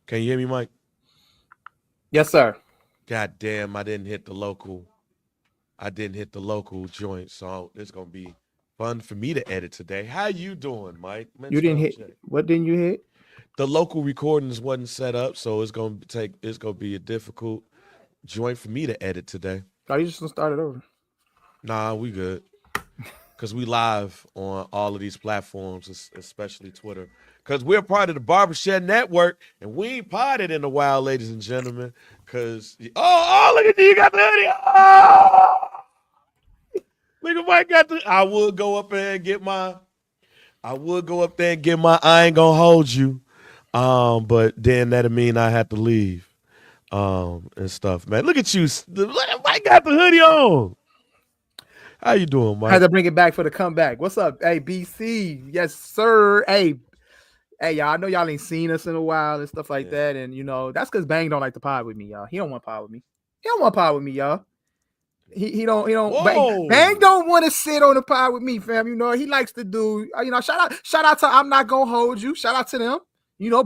Can you hear me, Mike? Yes, sir. God damn, I didn't hit the local. I didn't hit the local joint, so it's gonna be fun for me to edit today. How you doing, Mike? You Mental didn't health hit. check. What didn't you hit? The local recordings wasn't set up, so it's gonna be a difficult joint for me to edit today. Oh, you just gonna start it over. Nah, we good. Cause we live on all of these platforms, especially Twitter. Cause we're part of the Barbershop Network, and we ain't potted in a while, ladies and gentlemen. Cause look at you, you got the hoodie. Look at Mike got the. I would go up there and get my. I would go up there and get my. I ain't gonna hold you. But then that'd mean I had to leave. And stuff, man. Look at you. Mike got the hoodie on. How you doing, I had Mike? to bring it back for the comeback. What's up, hey BC? Yes, sir. Hey, y'all. I know y'all ain't seen us in a while and stuff like Yeah. that, and that's because Bang don't like to pod with me, y'all. He don't want to pod with me. He don't want to pod with me, y'all. He don't. Bang Whoa. don't want to sit on the pod with me, fam. He likes to do. Shout out to I'm not gonna hold you. Shout out to them.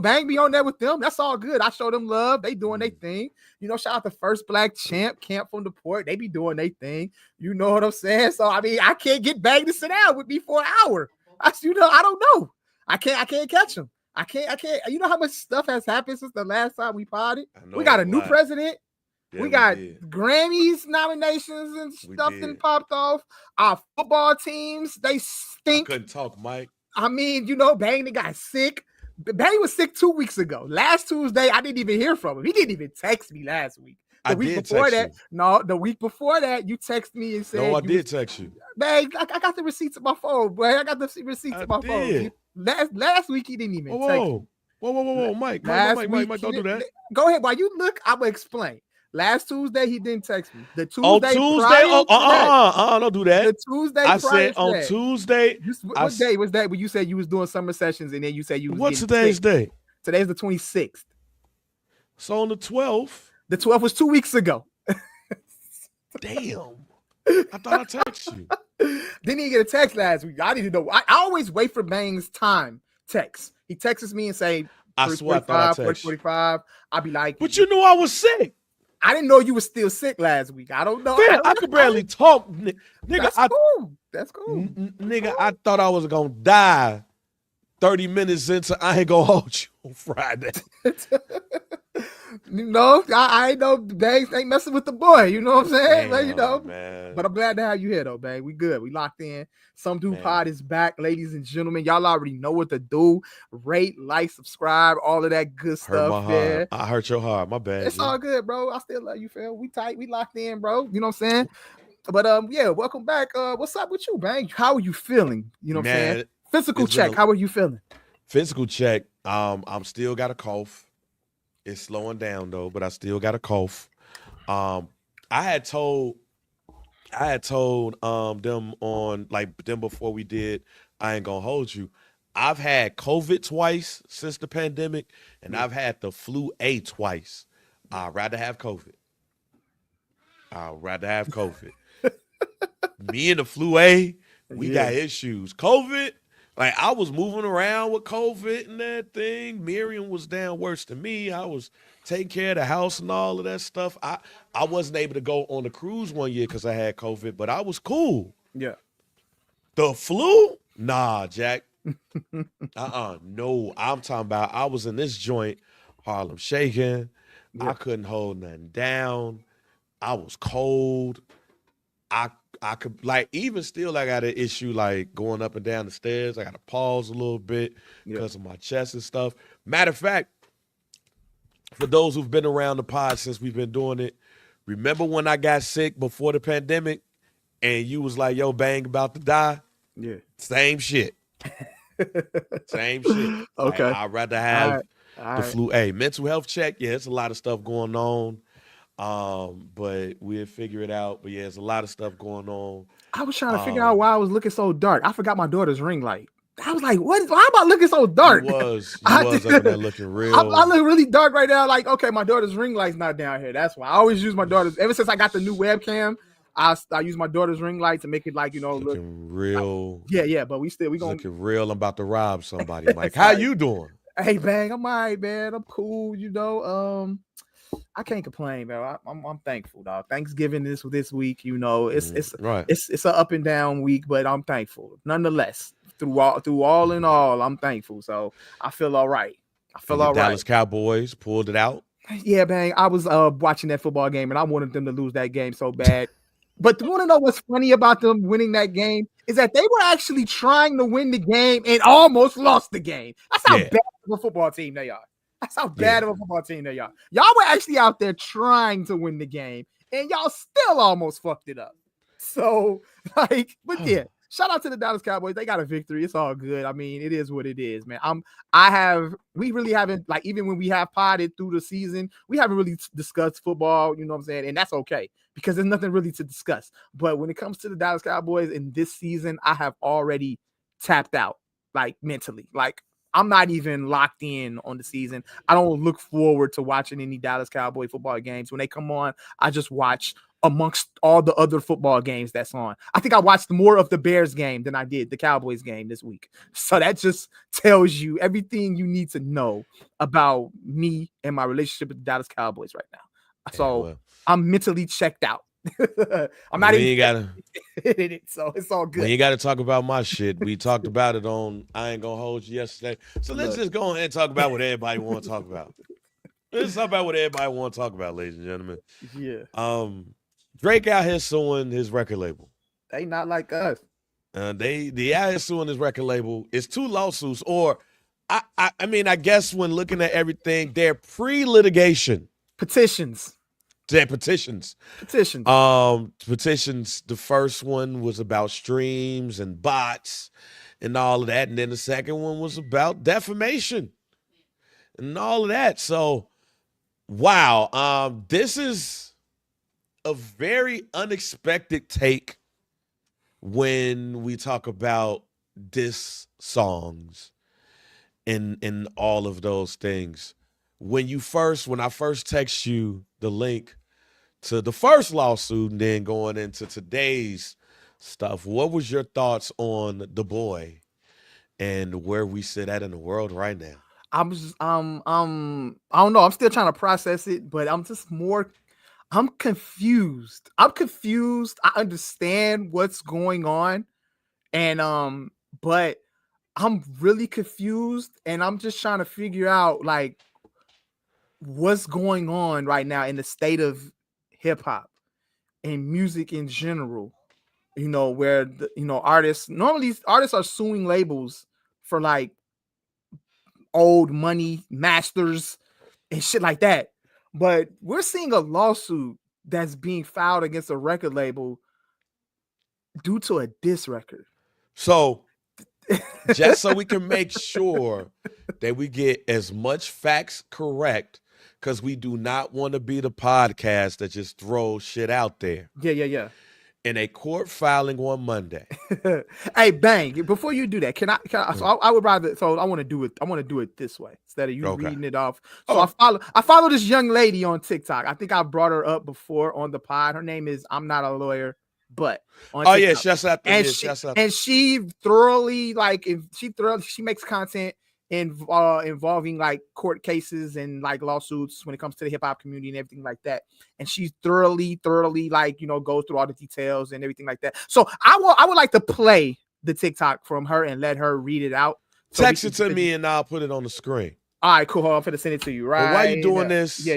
Bang be on there with them. That's all good. I show them love. They doing their thing. Shout out to First Black Champ Camp from the Port. They be doing their thing. You know what I'm saying? So I mean, I can't get Bang to sit down with me for an hour. I don't know. I can't catch him. I can't. You know how much stuff has happened since the last time we potted? I know We got it's a new lot. president. Yeah, we got did. Grammys nominations and We stuff did. and popped off. Our football teams, they I stink. couldn't talk, Mike. I mean, Bang the got sick. Bang was sick 2 weeks ago. Last Tuesday, I didn't even hear from him. He didn't even text me last week. The I week did before text that, you. no, the week before that, you texted me and said, No, I did text you. Bang, I got the receipts on my phone, boy. I got the receipts I on my did. phone. Last week, he didn't even Whoa, text me. whoa, Mike, Last Mike, week, don't do that. Go ahead. While you look, I'm gonna explain. Last Tuesday, he didn't text me. The On Tuesday Tuesday, prior to that, don't do that. the Tuesday I prior said to on that. Tuesday. What day was that when you said you was doing summer sessions and then you said you was What's getting today's sick? day? Today's the 26th. So on the 12th. The 12th was 2 weeks ago. Damn. I thought I texted you. Didn't even get a text last week. I didn't know. I always wait for Bang's time text. He texts me and say, I swear I thought I texted you. 45. I'll be like, But you knew I was sick. I didn't know you was still sick last week. I don't know. I could barely talk, nigga. That's cool. That's cool. Nigga, I thought I was gonna die 30 minutes into I ain't gonna hold you on Friday. I know Bangs ain't messing with the boy. You know what I'm saying? Damn, man. But I'm glad to have you here, though, Bang. We good. We locked in. Some Dude Man. Pod is back, ladies and gentlemen. Y'all already know what to do. Rate, like, subscribe, all of that good Hurt stuff. my heart. I hurt your heart. My bad. It's all good, bro. I still love you, Phil. We tight. We locked in, bro. You know what I'm saying? But yeah, welcome back. What's up with you, Bang? How are you feeling? You know what I'm saying? Physical check. How are you feeling? Physical check. I'm still got a cough. It's slowing down though, but I still got a cough. I had told them on like them before we did I ain't gonna hold you. I've had COVID twice since the pandemic, and I've had the flu A twice. I'd rather have COVID. Me and the flu A, we got issues. COVID, like I was moving around with COVID and that thing. Miriam was down worse than me. I was taking care of the house and all of that stuff. I wasn't able to go on the cruise one year because I had COVID, but I was cool. Yeah. The flu? Nah, Jack. No. I'm talking about I was in this joint, Harlem shaking. Yeah. I couldn't hold nothing down. I was cold. I could like even still I got an issue like going up and down the stairs. I got to pause a little bit because of my chest and stuff. Matter of fact, for those who've been around the pod since we've been doing it, remember when I got sick before the pandemic and you was like, yo, Bang about to die? Yeah. Same shit. Same shit. Okay. Like, I'd rather have All the right. flu A. Mental health check, yeah, it's a lot of stuff going on. But we'll figure it out. But yeah, there's a lot of stuff going on. I was trying to figure out why I was looking so dark. I forgot my daughter's ring light. I was like, what? Why am I looking so dark? You was up in there looking real. I look really dark right now. Like, okay, my daughter's ring light's not down here. That's why I always use my daughter's. Ever since I got the new webcam, I use my daughter's ring light to make it like, look looking real. Yeah, but we gonna looking real. I'm about to rob somebody, Mike. How you doing? Hey, Bang, I'm all right, man. I'm cool, I can't complain, man. I'm thankful, dog. Thanksgiving this week, Right. it's an up and down week, but I'm thankful nonetheless. Through all in all, I'm thankful. So I feel all right. I And feel your all right. Dallas Cowboys pulled it out. Yeah, Bang. I was watching that football game and I wanted them to lose that game so bad. But you want to know what's funny about them winning that game is that they were actually trying to win the game and almost lost the game. That's how Yeah. bad of a football team they are. That's how Yeah. bad of a football team they are. Y'all were actually out there trying to win the game and y'all still almost fucked it up. So, but yeah, shout out to the Dallas Cowboys. They got a victory. It's all good. I mean, it is what it is, man. We really haven't, like, even when we have potted through the season, we haven't really discussed football, you know what I'm saying? And that's okay because there's nothing really to discuss. But when it comes to the Dallas Cowboys in this season, I have already tapped out, like, mentally. Like, I'm not even locked in on the season. I don't look forward to watching any Dallas Cowboy football games. When they come on, I just watch amongst all the other football games that's on. I think I watched more of the Bears game than I did the Cowboys game this week. So that just tells you everything you need to know about me and my relationship with the Dallas Cowboys right now. So I'm mentally checked out. I'm not even in it, so it's all good. We ain't got to talk about my shit. We talked about it on I Ain't Gonna Hold You yesterday. So let's just go ahead and talk about what everybody want to talk about. Let's talk about what everybody want to talk about, ladies and gentlemen. Yeah. Drake out here suing his record label. They not like us. They out here suing his record label. It's 2 lawsuits, or I mean, I guess when looking at everything, they're pre-litigation petitions. They're petitions. Petitions. The first one was about streams and bots and all of that, and then the second one was about defamation and all of that. So, wow, this is a very unexpected take when we talk about diss songs and all of those things. When I first text you the link to the first lawsuit and then going into today's stuff, what was your thoughts on The Boy and where we sit at in the world right now? I don't know. I'm still trying to process it, but I'm confused. I understand what's going on. And but I'm really confused and I'm just trying to figure out like what's going on right now in the state of hip hop and music in general. Where artists are suing labels for like old money, masters, and shit like that. But we're seeing a lawsuit that's being filed against a record label due to a diss record. So, just so we can make sure that we get as much facts correct, because we do not want to be the podcast that just throws shit out there. Yeah. In a court filing on Monday. Hey, Bang! Before you do that, can I? So I would rather. So I want to do it. I want to do it this way instead of you reading it off. So I follow this young lady on TikTok. I think I brought her up before on the pod. Her name is I'm Not a Lawyer, but on TikTok. Yeah, shouts out to and she thoroughly she makes content involving like court cases and like lawsuits when it comes to the hip hop community and everything like that. And she's thoroughly like, goes through all the details and everything like that. So I would like to play the TikTok from her and let her read it out. So text it to me and I'll put it on the screen. All right, cool. I'm going to send it to you, right? But while you're doing this, yeah.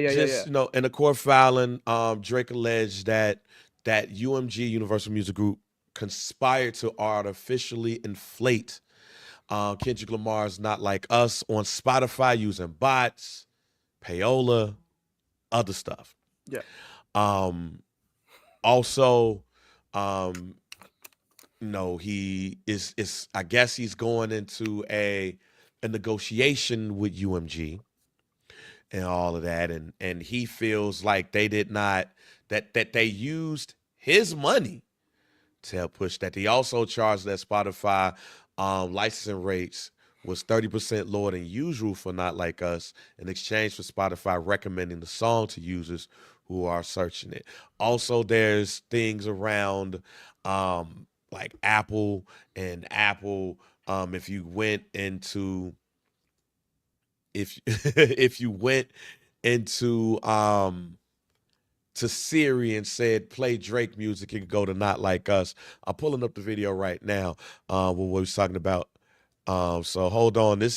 In the court filing, Drake alleged that UMG, Universal Music Group, conspired to artificially inflate Kendrick Lamar's Not Like Us on Spotify using bots, payola, other stuff. Yeah. Also, he is I guess he's going into a negotiation with UMG and all of that, and he feels like they did not that they used his money to help push that. He also charged that Spotify licensing rates was 30% lower than usual for Not Like Us in exchange for Spotify recommending the song to users who are searching it. Also, there's things around like Apple, if you went into if if you went into to Siri and said play Drake music, it could go to Not Like Us. I'm pulling up the video right now. What we was talking about. So hold on. I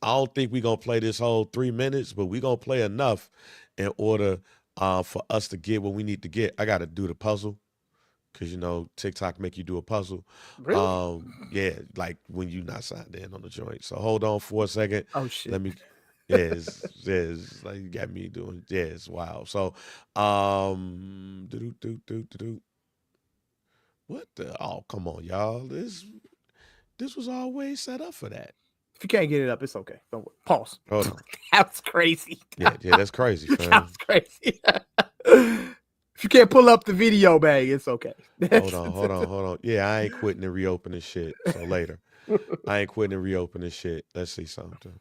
don't think we're gonna play this whole 3 minutes, but we're gonna play enough in order for us to get what we need to get. I gotta do the puzzle. Cause TikTok make you do a puzzle. Really? Yeah, like when you not signed in on the joint. So hold on for a second. Oh shit. Let me it's like you got me doing it's wild. So do what the come on, y'all. This was always set up for that. If you can't get it up, it's okay. Don't worry. Pause. Hold on. That was crazy. Yeah, that's crazy, fam. That was crazy. If you can't pull up the video, bag, it's okay. Hold on. Yeah, I ain't quitting and reopening shit. So later. I ain't quitting and reopening shit. Let's see something.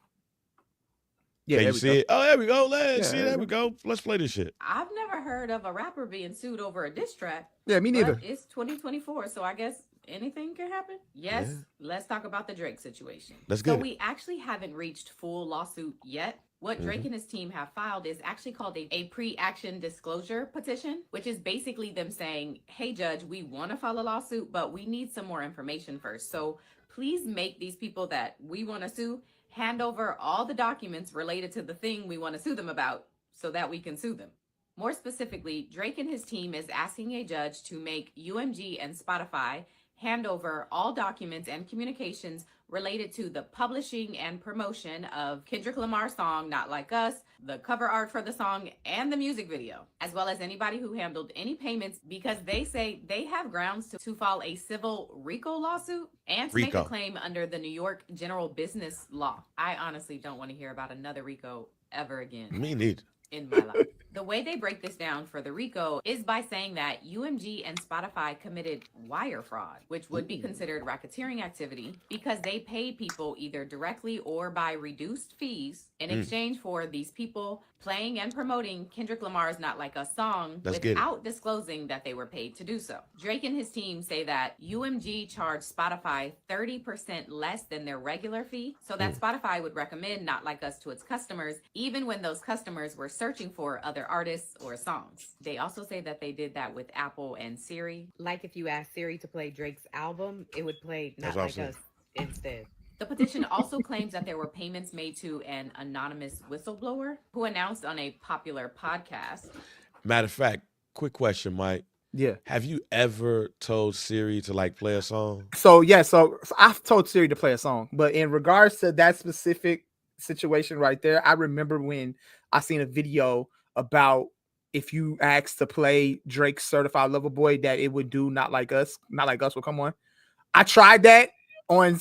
Yeah, can you see it? Oh, there we go. Let's see. There we go. go. Let's play this shit. I've never heard of a rapper being sued over a diss track. Yeah, me neither. But it's 2024, so I guess anything can happen. Yes, let's talk about the Drake situation. Let's go. So we actually haven't reached full lawsuit yet. What Drake and his team have filed is actually called a pre-action disclosure petition, which is basically them saying, hey, judge, we want to file a lawsuit, but we need some more information first. So please make these people that we want to sue hand over all the documents related to the thing we want to sue them about so that we can sue them. More specifically, Drake and his team is asking a judge to make UMG and Spotify hand over all documents and communications related to the publishing and promotion of Kendrick Lamar's song, Not Like Us, the cover art for the song, and the music video, as well as anybody who handled any payments, because they say they have grounds to file a civil RICO lawsuit and to make a claim under the New York General Business Law. I honestly don't want to hear about another RICO ever again. Me neither. In my life. The way they break this down for the RICO is by saying that UMG and Spotify committed wire fraud, which would be considered racketeering activity because they paid people either directly or by reduced fees in exchange for these people playing and promoting Kendrick Lamar's Not Like Us song without disclosing that they were paid to do so. Drake and his team say that UMG charged Spotify 30% less than their regular fee, so that Spotify would recommend Not Like Us to its customers, even when those customers were searching for other artists or songs. They also say that they did that with Apple and Siri. Like if you asked Siri to play Drake's album, it would play Not Like Us instead. The petition also claims that there were payments made to an anonymous whistleblower who announced on a popular podcast. Matter of fact, quick question, Mike. Yeah. Have you ever told Siri to play a song? So I've told Siri to play a song, but in regards to that specific situation right there, I remember when I seen a video about if you asked to play Drake's Certified Lover Boy, that it would do Not Like Us will come on. I tried that on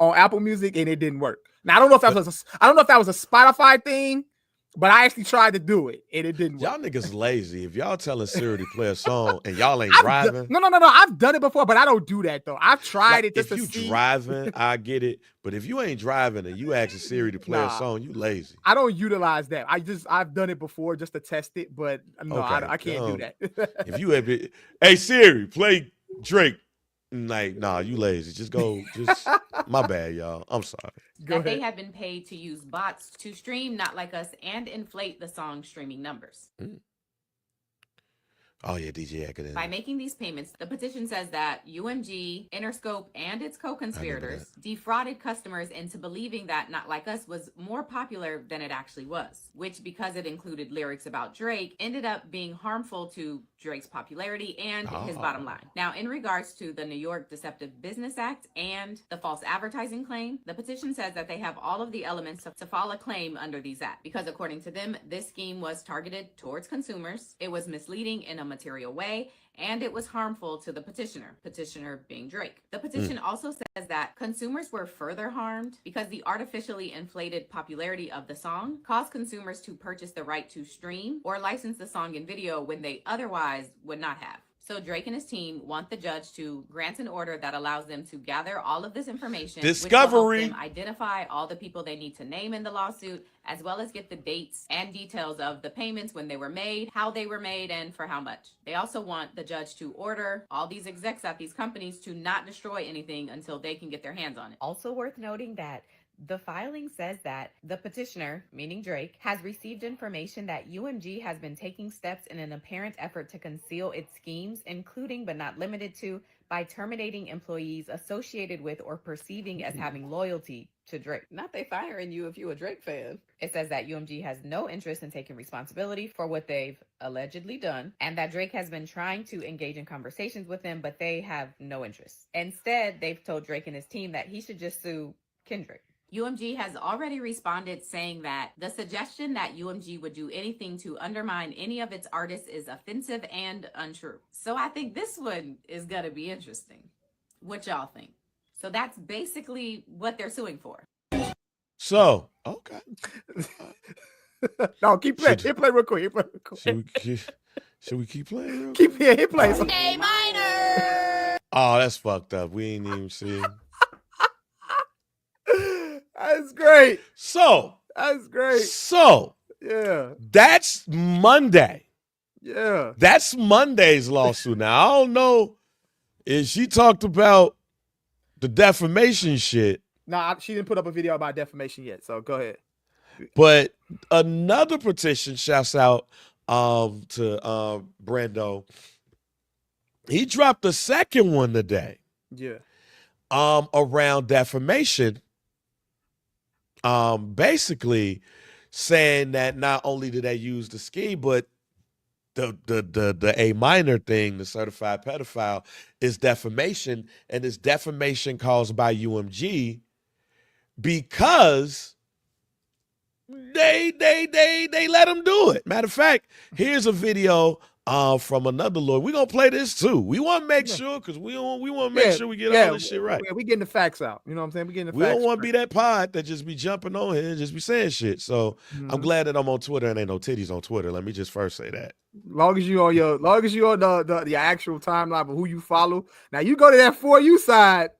Apple Music and it didn't work. Now I don't know if that was a Spotify thing, but I actually tried to do it and it didn't work. Y'all niggas lazy. If y'all telling Siri to play a song and y'all ain't driving. No. I've done it before, but I don't do that though. I've tried it just to see. If you driving, I get it. But if you ain't driving and you asking Siri to play a song, you lazy. I don't utilize that. I've done it before just to test it, but no, okay. I can't do that. If you have it, hey Siri, play Drake. Nah, you lazy. Just my bad, y'all. I'm sorry. They have been paid to use bots to stream Not Like Us and inflate the song streaming numbers. Oh yeah, DJ Academy. By making these payments, the petition says that UMG, Interscope, and its co-conspirators defrauded customers into believing that Not Like Us was more popular than it actually was, which, because it included lyrics about Drake, ended up being harmful to Drake's popularity and his bottom line. Now, in regards to the New York Deceptive Business Act and the false advertising claim, the petition says that they have all of the elements to file a claim under these acts, because according to them, this scheme was targeted towards consumers, it was misleading in a material way, and it was harmful to the petitioner being Drake. The petition also says that consumers were further harmed because the artificially inflated popularity of the song caused consumers to purchase the right to stream or license the song and video when they otherwise would not have. So Drake and his team want the judge to grant an order that allows them to gather all of this information, Discovery, which will help them identify all the people they need to name in the lawsuit, as well as get the dates and details of the payments, when they were made, how they were made, and for how much. They also want the judge to order all these execs at these companies to not destroy anything until they can get their hands on it. Also worth noting that The filing says that the petitioner, meaning Drake, has received information that UMG has been taking steps in an apparent effort to conceal its schemes, including but not limited to by terminating employees associated with or perceiving as having loyalty to Drake. Not they firing you if you a Drake fan. It says that UMG has no interest in taking responsibility for what they've allegedly done, and that Drake has been trying to engage in conversations with them, but they have no interest. Instead, they've told Drake and his team that he should just sue Kendrick. UMG has already responded saying that the suggestion that UMG would do anything to undermine any of its artists is offensive and untrue. So I think this one is going to be interesting. What y'all think? So that's basically what they're suing for. So, okay. No, keep playing. Hit play real quick. Should we keep playing? Keep hit play. A minor. Oh, that's fucked up. We ain't even see. That's great. So, That's great. So, Yeah. That's Monday. Yeah. That's Monday's lawsuit. Now, I don't know if she talked about the defamation shit. No, she didn't put up a video about defamation yet. So go ahead. But another petition shouts out to Brando. He dropped the second one today. Yeah. Around defamation. Basically saying that not only did they use the scheme, but the A minor thing, the certified pedophile, is defamation, and it's defamation caused by UMG because they let him do it. Matter of fact, here's a video from another lawyer. We're gonna play this too. We want to make sure, because we want to make sure we get all this shit right. Yeah, we getting the facts out. You know what I'm saying? We getting the We facts. don't want to be that pod that just be jumping on here and just be saying shit. So I'm glad that I'm on Twitter and ain't no titties on Twitter. Let me just first say that. Long as you on the actual timeline of who you follow. Now you go to that For You side.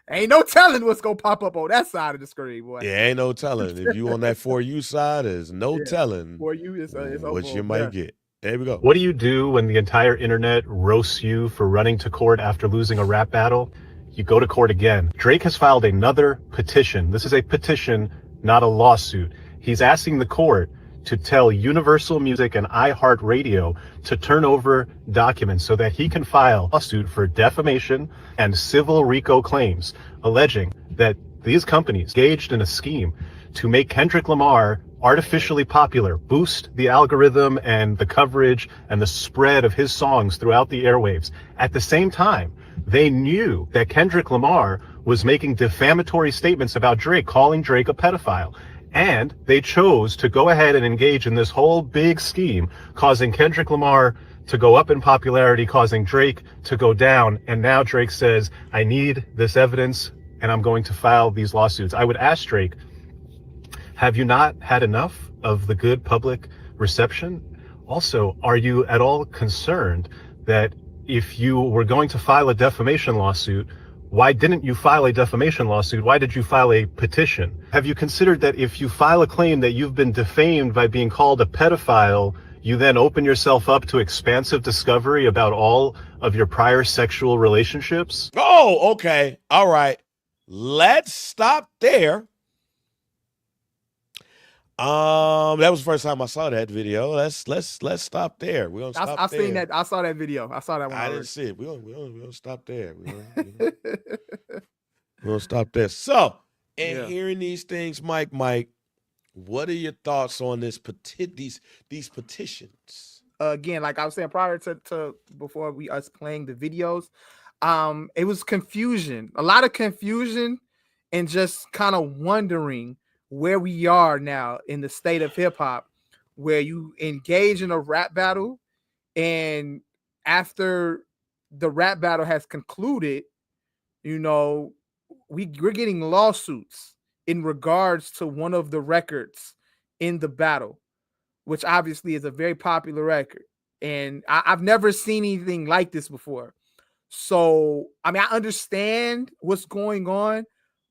Ain't no telling what's gonna pop up on that side of the screen, boy. Yeah, ain't no telling. If you on that For You side, there's no telling For You is what you might get. There we go. What do you do when the entire internet roasts you for running to court after losing a rap battle? You go to court again. Drake has filed another petition. This is a petition, not a lawsuit. He's asking the court to tell Universal Music and iHeartRadio to turn over documents so that he can file a lawsuit for defamation and civil RICO claims, alleging that these companies engaged in a scheme to make Kendrick Lamar artificially popular, boost the algorithm and the coverage and the spread of his songs throughout the airwaves. At the same time, they knew that Kendrick Lamar was making defamatory statements about Drake, calling Drake a pedophile. And they chose to go ahead and engage in this whole big scheme, causing Kendrick Lamar to go up in popularity, causing Drake to go down. And now Drake says, I need this evidence and I'm going to file these lawsuits. I would ask Drake, have you not had enough of the good public reception? Also, are you at all concerned that if you were going to file a defamation lawsuit, why didn't you file a defamation lawsuit? Why did you file a petition? Have you considered that if you file a claim that you've been defamed by being called a pedophile, you then open yourself up to expansive discovery about all of your prior sexual relationships? Oh, okay. All right. Let's stop there. That was the first time I saw that video. Let's stop there. We're gonna stop I've there. seen that. I saw that video. I saw that one. I didn't see it. We're gonna stop there. We're gonna stop there. So, hearing these things, Mike, what are your thoughts on these petitions? Again, like I was saying prior to before us playing the videos, it was confusion, a lot of confusion, and just kind of wondering where we are now in the state of hip hop, where you engage in a rap battle, and after the rap battle has concluded, you know, we're getting lawsuits in regards to one of the records in the battle, which obviously is a very popular record. And I've never seen anything like this before. So, I mean, I understand what's going on,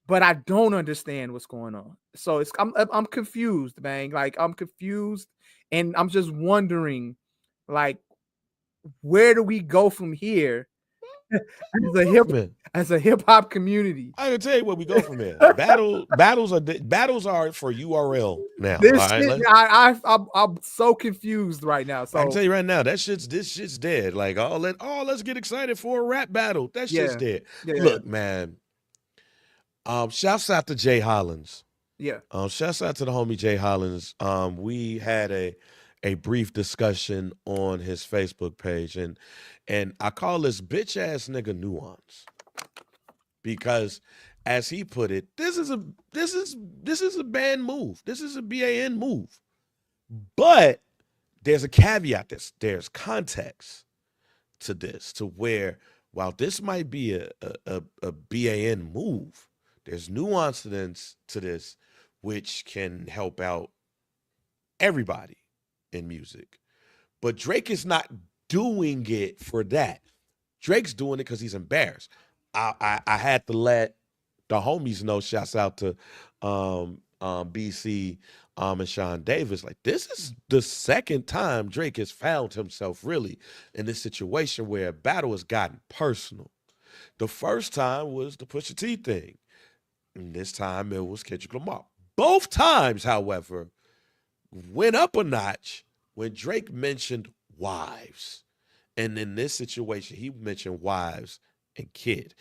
but I don't understand what's going on. So I'm confused, man. Like, I'm confused, and I'm just wondering, like, where do we go from here as a hip hop community. I can tell you where we go from here. Battles are for URL now. This all right? shit, I'm so confused right now. So I can tell you right now, this shit's dead. Like, let's get excited for a rap battle. That shit's dead. Yeah. Look, man. Shouts out to Jay Hollins. Yeah. Shouts out to the homie Jay Hollins. We had a brief discussion on his Facebook page, and I call this bitch ass nigga Nuance. Because as he put it, this is a band move. This is a BAN move. But there's a caveat. There's context to this, to where while this might be a BAN move, there's nuance to this which can help out everybody in music. But Drake is not doing it for that. Drake's doing it because he's embarrassed. I had to let the homies know, shouts out to BC and Sean Davis. Like, this is the second time Drake has found himself really in this situation where a battle has gotten personal. The first time was the Pusha T thing. And this time it was Kendrick Lamar. Both times, however, went up a notch when Drake mentioned wives. And in this situation, he mentioned wives and kid.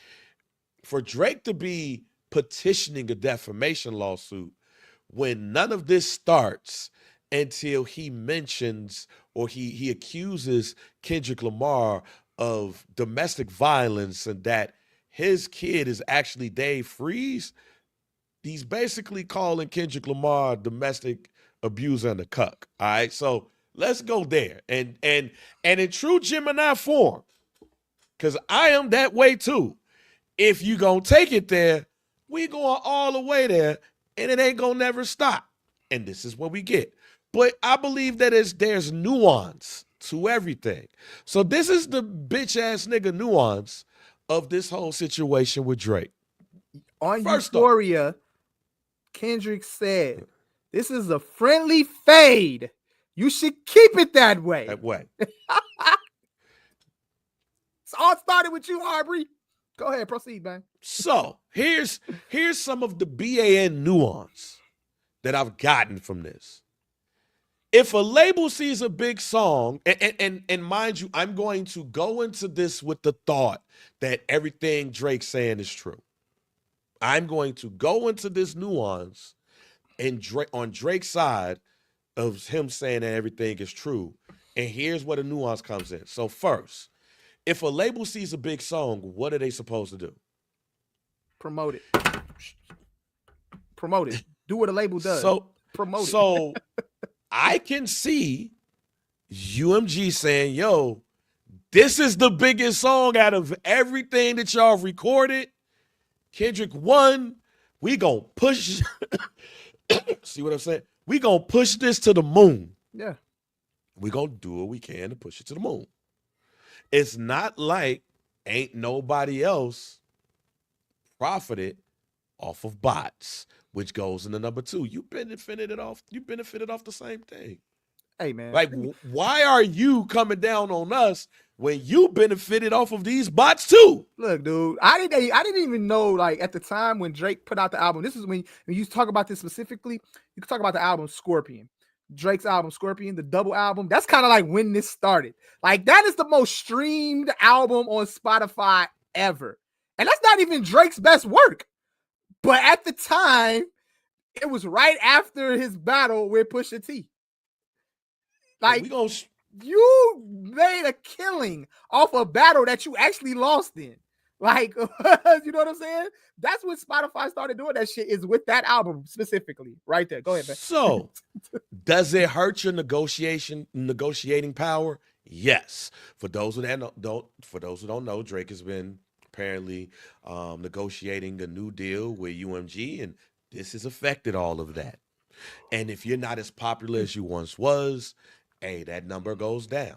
For Drake to be petitioning a defamation lawsuit when none of this starts until he mentions or he accuses Kendrick Lamar of domestic violence and that his kid is actually Dave Freeze, he's basically calling Kendrick Lamar a domestic abuser and a cuck. All right, so let's go there. And in true Gemini form, because I am that way too. If you gonna take it there, we going all the way there, and it ain't gonna never stop. And this is what we get. But I believe that there's nuance to everything. So this is the bitch ass nigga nuance of this whole situation with Drake. On Euphoria, Kendrick said, "This is a friendly fade. You should keep it that way." That way. It's all started with you, Aubrey. Go ahead, proceed, man. So here's some of the BAN nuance that I've gotten from this. If a label sees a big song, and mind you, I'm going to go into this with the thought that everything Drake's saying is true. I'm going to go into this nuance and on Drake's side of him saying that everything is true. And here's where the nuance comes in. So first, if a label sees a big song, what are they supposed to do? Promote it. Promote it. Do what a label does. So promote it. So I can see UMG saying, yo, this is the biggest song out of everything that y'all recorded. Kendrick won. We gonna push. See what I'm saying? We gonna push this to the moon. Yeah. We gonna do what we can to push it to the moon. It's not like ain't nobody else profited off of bots, which goes into number two. You benefited off the same thing. Hey, man. Like, why are you coming down on us when you benefited off of these bots too? Look, dude, I didn't even know, like, at the time when Drake put out the album. This is when you talk about this specifically. You can talk about the album Scorpion. Drake's album Scorpion, the double album. That's kind of like when this started. Like, that is the most streamed album on Spotify ever. And that's not even Drake's best work. But at the time, it was right after his battle with Pusha T. Like, you made a killing off a battle that you actually lost in. Like, you know what I'm saying? That's when Spotify started doing that shit, is with that album specifically. Right there. Go ahead, man. So, does it hurt your negotiating power? Yes. For those who don't know, Drake has been apparently negotiating a new deal with UMG, and this has affected all of that. And if you're not as popular as you once was, hey, that number goes down.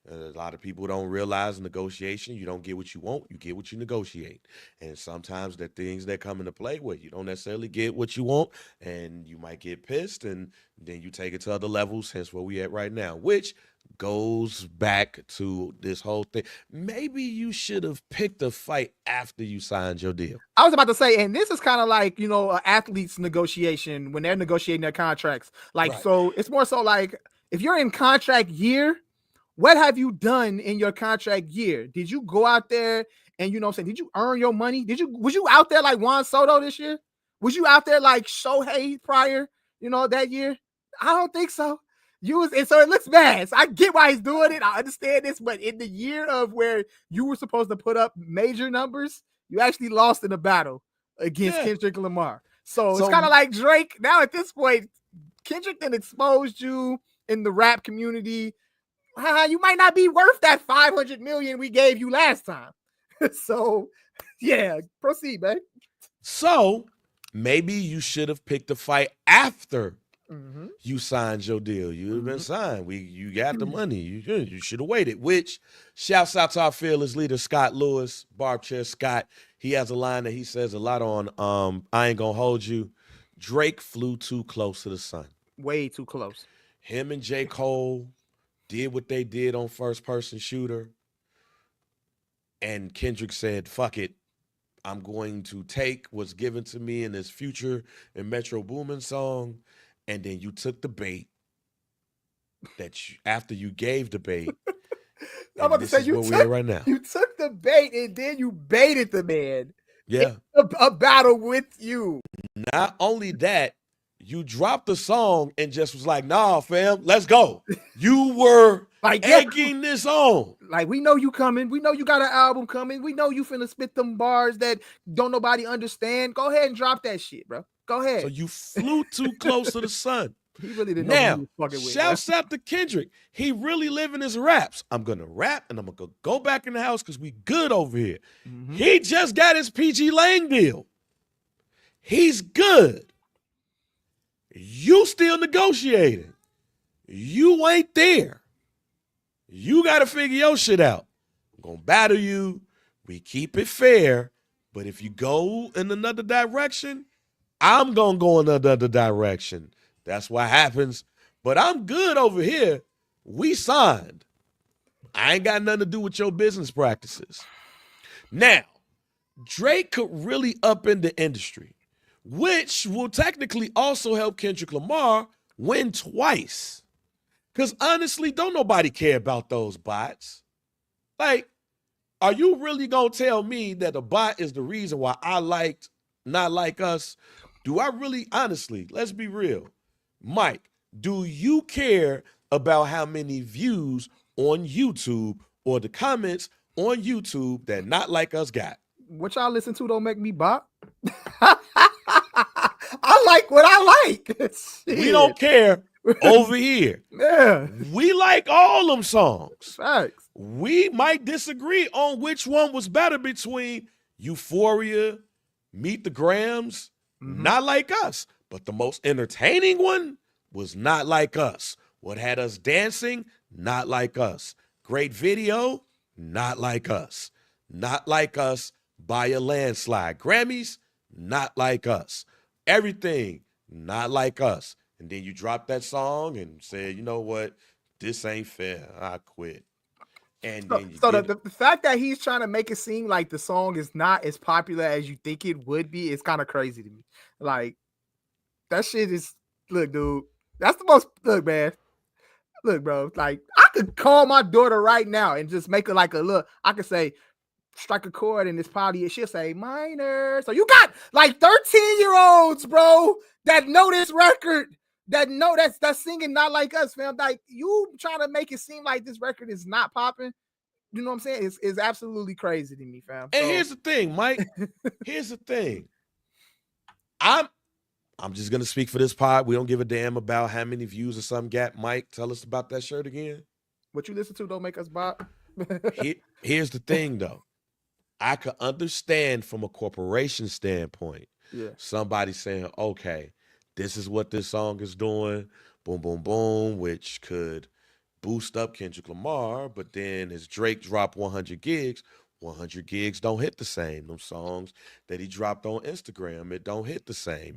A lot of people don't realize negotiation. You don't get what you want, you get what you negotiate. And sometimes there are things that come into play where you don't necessarily get what you want, and you might get pissed, and then you take it to other levels, hence where we at right now, which goes back to this whole thing. Maybe you should have picked a fight after you signed your deal. I was about to say, and this is kind of like, you know, athletes negotiation when they're negotiating their contracts. Like, Right. so it's more so like, if you're in contract year, what have you done in your contract year? Did you go out there and, you know what I'm saying, did you earn your money? Was you out there like Juan Soto this year? Was you out there like Shohei prior, you know, that year? I don't think so. And so it looks bad. So I get why he's doing it. I understand this, but in the year of where you were supposed to put up major numbers, you actually lost in a battle against Kendrick Lamar. So it's kind of like Drake. Now at this point, Kendrick then exposed you in the rap community. You might not be worth that $500 million we gave you last time. So yeah, proceed, man. So maybe you should have picked a fight after you signed your deal. You would have been signed. You got the money. You should have waited. Which shouts out to our fearless leader, Scott Lewis, Barb Chair Scott. He has a line that he says a lot on I Ain't Gonna Hold You. Drake flew too close to the sun. Way too close. Him and J. Cole did what they did on First Person Shooter. And Kendrick said, fuck it. I'm going to take what's given to me in this Future and Metro Boomin song. And then you took the bait after you gave the bait. I'm about to say you took, right now. You took the bait and then you baited the man. Yeah. A battle with you. Not only that, you dropped the song and just was like, nah, fam, let's go. You were like egging this on. Like, we know you coming. We know you got an album coming. We know you finna spit them bars that don't nobody understand. Go ahead and drop that shit, bro. Go ahead. So you flew too close to the sun. He really didn't know who he was fucking with. Shouts out to Kendrick. He really living his raps. I'm going to rap and I'm going to go back in the house because we good over here. He just got his PG Lane deal. He's good. You still negotiating. You ain't there. You got to figure your shit out. I'm going to battle you. We keep it fair. But if you go in another direction, I'm going to go in another direction. That's what happens. But I'm good over here. We signed. I ain't got nothing to do with your business practices. Now, Drake could really up in the industry, which will technically also help Kendrick Lamar win twice. Because honestly, don't nobody care about those bots. Like, are you really going to tell me that a bot is the reason why I liked Not Like Us? Do I really, honestly, let's be real. Mike, do you care about how many views on YouTube or the comments on YouTube that Not Like Us got? What y'all listen to don't make me bop. I like what I like. We don't care over here. Yeah. We like all them songs. Facts. We might disagree on which one was better between Euphoria, Meet the Grams, Not Like Us. But the most entertaining one was Not Like Us. What had us dancing? Not Like Us. Great video? Not Like Us. Not Like Us by a landslide. Grammys? Not Like Us. Everything? Not Like Us. And then you dropped that song and said, you know what? This ain't fair. I quit. And then you the fact that he's trying to make it seem like the song is not as popular as you think it would be is kind of crazy to me. Like, that shit is, look, dude, that's the most, look, man, look, bro, like, I could call my daughter right now and just make her like a look. I could say, strike a chord and it's probably, she'll say minor. So you got like 13-year-olds, bro, that know this record, that know that's singing Not Like Us, fam. Like, you trying to make it seem like this record is not popping. You know what I'm saying? It's absolutely crazy to me, fam. And here's the thing, Mike. Here's the thing. I'm just going to speak for this pod. We don't give a damn about how many views or something got. Mike, tell us about that shirt again. What you listen to don't make us bop. Here's the thing, though. I could understand from a corporation standpoint, somebody saying, okay, this is what this song is doing, boom, boom, boom, which could boost up Kendrick Lamar, but then as Drake dropped 100 gigs, 100 gigs don't hit the same. Them songs that he dropped on Instagram, it don't hit the same.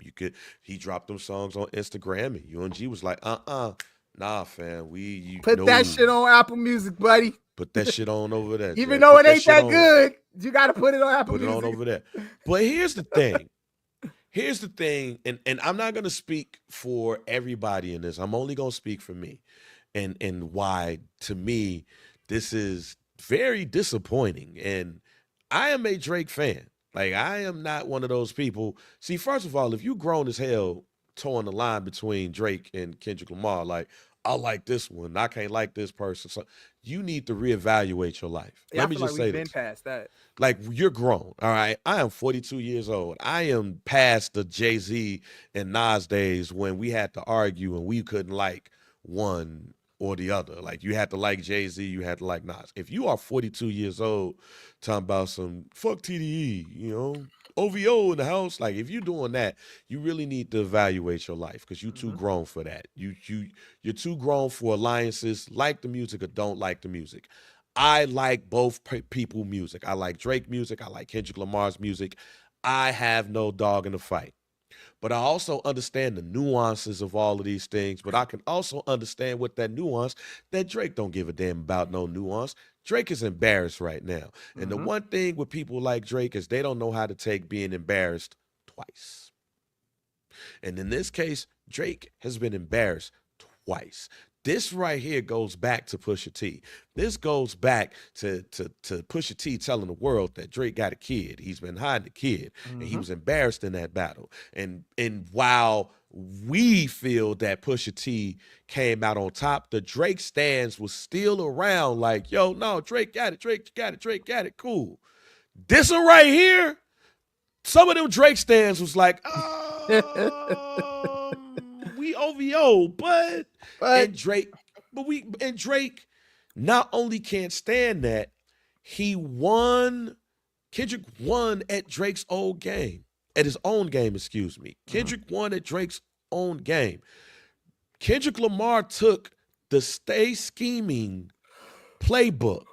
He dropped them songs on Instagram, and UNG was like, nah, fam, Put that shit on Apple Music, buddy. Put that shit on over there. Even though it ain't that good, you got to put it on Apple Music. Put it on over there. But here's the thing. And I'm not gonna speak for everybody in this. I'm only gonna speak for me, and why to me this is very disappointing. And I am a Drake fan. Like, I am not one of those people. See, first of all, if you grown as hell towing the line between Drake and Kendrick Lamar, like, I like this one, I can't like this person, so you need to reevaluate your life. Yeah, Let me just say we've this. been past that. Like, you're grown, all right? I am 42 years old. I am past the Jay-Z and Nas days when we had to argue and we couldn't like one or the other. Like, you had to like Jay-Z, you had to like Nas. If you are 42 years old talking about some fuck TDE, you know, OVO in the house, like, if you're doing that, you really need to evaluate your life, because you're too grown for that. You're too grown for alliances, like the music or don't like the music. I like both people music. I like Drake music. I like Kendrick Lamar's music. I have no dog in the fight. But I also understand the nuances of all of these things. But I can also understand with that nuance that Drake don't give a damn about no nuance. Drake is embarrassed right now. And the one thing with people like Drake is they don't know how to take being embarrassed twice. And in this case, Drake has been embarrassed twice. This right here goes back to Pusha T. This goes back to Pusha T telling the world that Drake got a kid. He's been hiding the kid, and he was embarrassed in that battle. And while we feel that Pusha T came out on top, the Drake stands was still around like, yo, no, Drake got it, Drake got it, Drake got it, cool. This one right here, some of them Drake stands was like, we OVO, but and Drake not only can't stand that, Kendrick won at Drake's own game. At his own game, excuse me. Kendrick won at Drake's own game. Kendrick Lamar took the Stay Scheming playbook.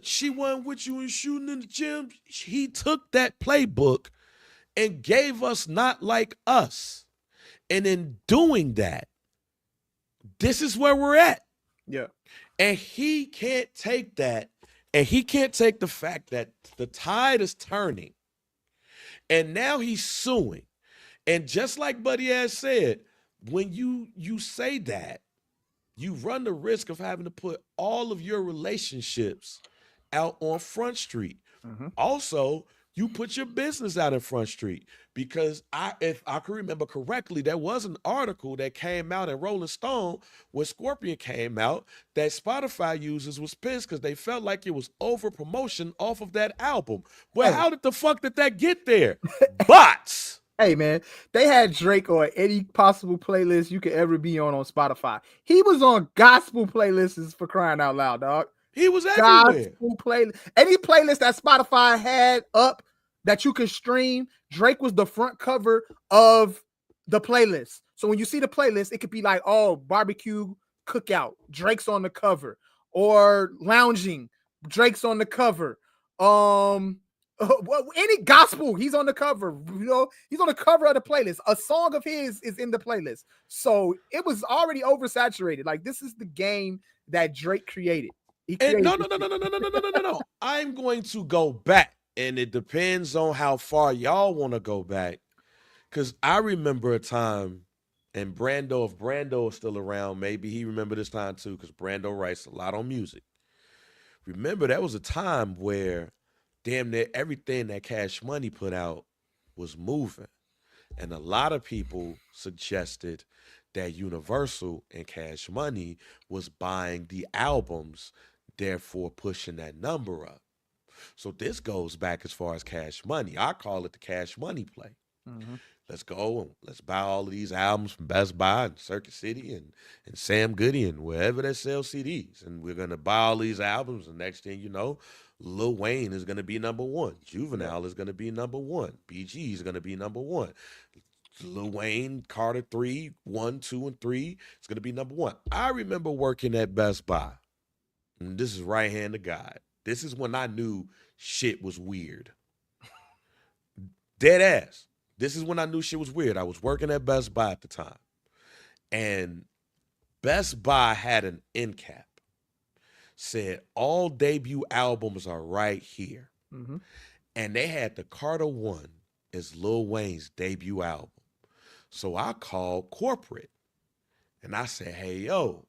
She wasn't with you and shooting in the gym. He took that playbook and gave us Not Like Us. And in doing that, this is where we're at. Yeah. And he can't take that. And he can't take the fact that the tide is turning. And now he's suing. And just like Buddy Ass said, when you say that, you run the risk of having to put all of your relationships out on Front Street. Also, you put your business out in Front Street, because if I can remember correctly, there was an article that came out in Rolling Stone when Scorpion came out that Spotify users was pissed because they felt like it was over promotion off of that album. Well, how did the fuck did that get there? But hey, man, they had Drake on any possible playlist you could ever be on Spotify. He was on gospel playlists, for crying out loud, dog. He was everywhere. Gospel playlist. Any playlist that Spotify had up that you could stream, Drake was the front cover of the playlist. So when you see the playlist, it could be like, oh, barbecue cookout, Drake's on the cover, or lounging, Drake's on the cover. Any gospel, he's on the cover. You know, he's on the cover of the playlist. A song of his is in the playlist. So it was already oversaturated. Like, this is the game that Drake created. No. I'm going to go back, and it depends on how far y'all want to go back. Because I remember a time, and Brando, if Brando is still around, maybe he remember this time too, because Brando writes a lot on music. Remember, that was a time where damn near everything that Cash Money put out was moving. And a lot of people suggested that Universal and Cash Money was buying the albums, therefore pushing that number up. So this goes back as far as Cash Money. I call it the Cash Money play. Let's go and let's buy all of these albums from Best Buy and Circuit City and Sam Goody and wherever they sell CDs. And we're going to buy all these albums. And next thing you know, Lil Wayne is going to be number one. Juvenile is going to be number one. BG is going to be number one. Lil Wayne, Carter 3, 1, 2, and 3. It's going to be number 1. I remember working at Best Buy. And this is right hand to God. This is when I knew shit was weird. Dead ass. This is when I knew shit was weird. I was working at Best Buy at the time. And Best Buy had an end cap. Said all debut albums are right here. Mm-hmm. And they had the Carter 1 as Lil Wayne's debut album. So I called corporate and I said, hey, yo,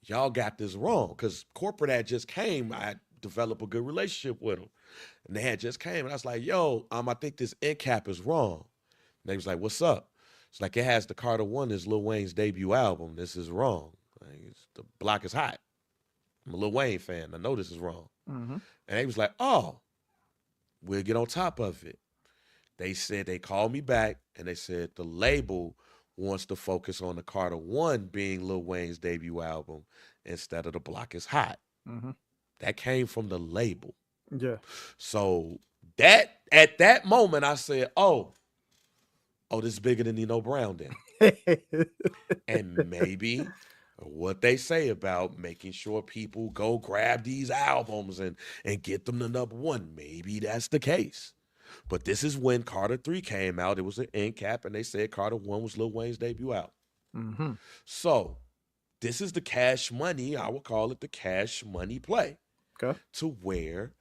y'all got this wrong. Because corporate had just came. I developed a good relationship with them. And they had just came. And I was like, yo, I think this end cap is wrong. And they was like, what's up? It's like, it has the Carter 1 as Lil Wayne's debut album. This is wrong. Like, the block is hot. I'm a Lil Wayne fan. I know this is wrong. Mm-hmm. And they was like, oh, we'll get on top of it. They said, they called me back and they said the label wants to focus on the Carter 1 being Lil Wayne's debut album instead of the block is hot. Mm-hmm. That came from the label. Yeah. So that at that moment I said, oh, this is bigger than Nino Brown then. And maybe what they say about making sure people go grab these albums and get them to number 1, maybe that's the case. But this is when Carter 3 came out. It was an end cap, and they said Carter 1 was Lil Wayne's debut album. Mm-hmm. So this is the cash money. I would call it the cash money play. Okay. To where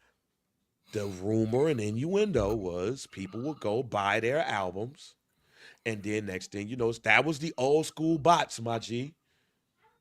the rumor and innuendo was people would go buy their albums, and then next thing you know, that was the old school bots, my G.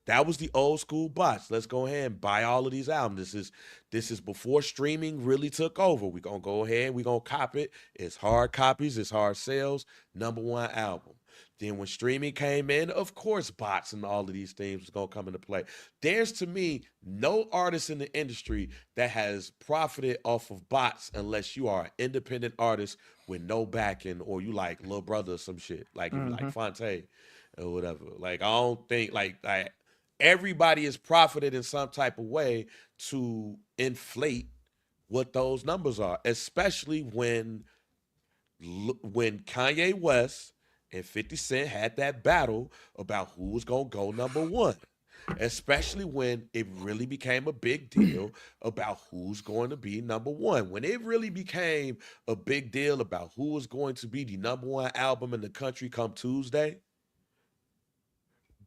That was the old school bots. Let's go ahead and buy all of these albums. This is before streaming really took over. We're going to go ahead. We're going to cop it. It's hard copies. It's hard sales. Number 1 album. Then when streaming came in, of course, bots and all of these things was going to come into play. There's, to me, no artist in the industry that has profited off of bots unless you are an independent artist with no backing, or you like Lil Brother or some shit. Like, you like Fonte or whatever. Like, I don't think, everybody is profited in some type of way to inflate what those numbers are, especially when Kanye West and 50 Cent had that battle about who was going to go number 1, especially when it really became a big deal about who's going to be number 1. When it really became a big deal about who was going to be the number 1 album in the country come Tuesday,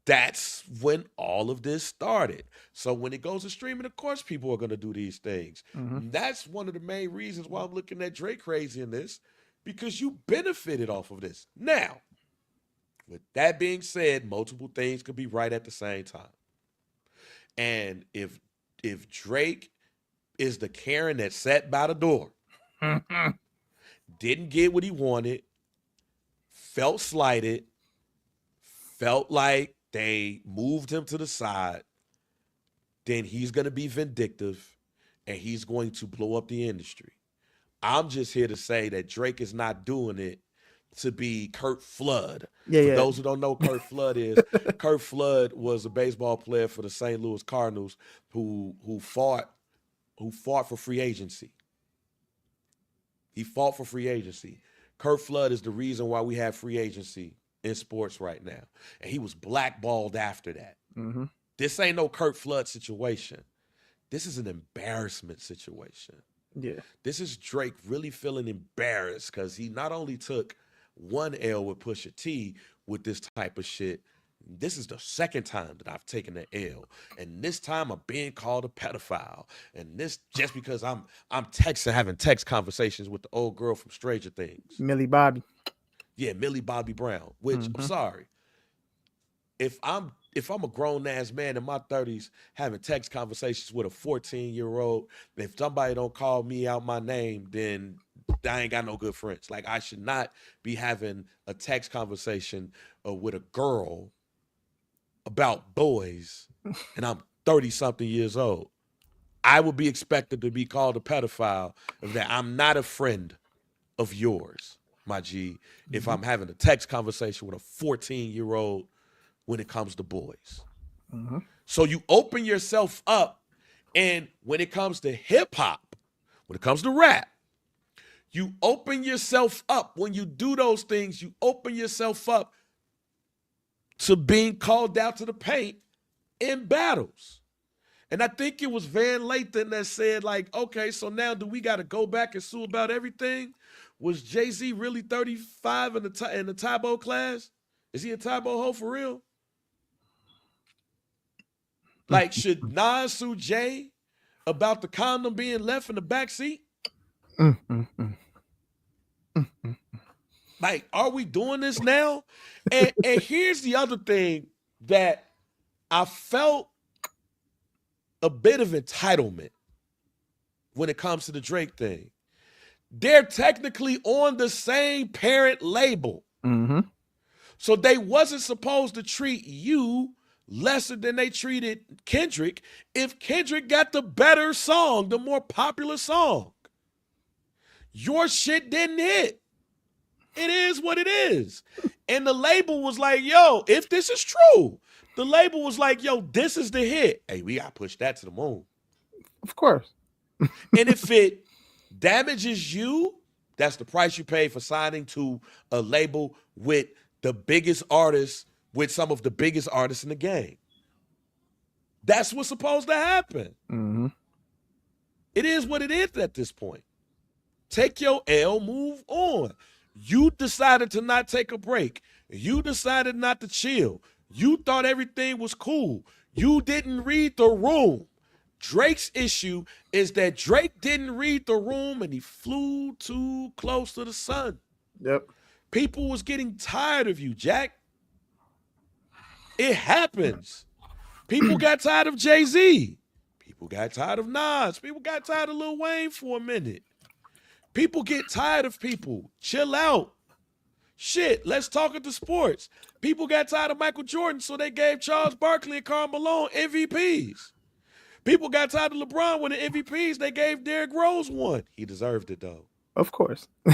that's when all of this started. So when it goes to streaming, of course, people are going to do these things. Mm-hmm. That's one of the main reasons why I'm looking at Drake crazy in this, because you benefited off of this. Now, with that being said, multiple things could be right at the same time. And if Drake is the Karen that sat by the door, didn't get what he wanted, felt slighted, felt like they moved him to the side, then he's going to be vindictive and he's going to blow up the industry. I'm just here to say that Drake is not doing it to be Curt Flood. Yeah, For yeah. those who don't know Curt Flood is, Curt Flood was a baseball player for the St. Louis Cardinals who fought for free agency. He fought for free agency. Curt Flood is the reason why we have free agency in sports right now. And he was blackballed after that. Mm-hmm. This ain't no Curt Flood situation. This is an embarrassment situation. Yeah. This is Drake really feeling embarrassed because he not only took 1 L with Pusha T with this type of shit, this is the 2nd time that I've taken an L. And this time I'm being called a pedophile. And this just because I'm having text conversations with the old girl from Stranger Things. Millie Bobby. Yeah, Millie Bobby Brown, which I'm sorry. If I'm a grown ass man in my 30s having text conversations with a 14-year-old, if somebody don't call me out my name, then I ain't got no good friends. Like, I should not be having a text conversation with a girl about boys, and I'm 30-something years old. I would be expected to be called a pedophile if that I'm not a friend of yours, my G, if I'm having a text conversation with a 14-year-old when it comes to boys. Mm-hmm. So you open yourself up, and when it comes to hip-hop, when it comes to rap, You open yourself up. When you do those things, you open yourself up to being called out to the paint in battles. And I think it was Van Lathan that said, like, okay, so now do we got to go back and sue about everything? Was Jay-Z really 35 in the Tybo class? Is he a Tybo hoe for real? Like, should Nas sue Jay about the condom being left in the back seat? Like, are we doing this now? And here's the other thing that I felt a bit of entitlement when it comes to the Drake thing. They're technically on the same parent label. Mm-hmm. So they wasn't supposed to treat you lesser than they treated Kendrick if Kendrick got the better song, the more popular song. Your shit didn't hit. It is what it is. And the label was like, yo, if this is true, the label was like, yo, this is the hit. Hey, we got to push that to the moon. Of course. And if it damages you, that's the price you pay for signing to a label with the biggest artists, with some of the biggest artists in the game. That's what's supposed to happen. Mm-hmm. It is what it is at this point. Take your L, move on. You decided to not take a break. You decided not to chill. You thought everything was cool. You didn't read the room. Drake's issue is that Drake didn't read the room and he flew too close to the sun. Yep. People was getting tired of you, Jack. It happens. People got tired of Jay-Z. People got tired of Nas. People got tired of Lil Wayne for a minute. People get tired of people. Chill out. Shit, let's talk at the sports. People got tired of Michael Jordan, so they gave Charles Barkley and Karl Malone MVPs. People got tired of LeBron winning MVPs. They gave Derrick Rose one. He deserved it, though. Of course. He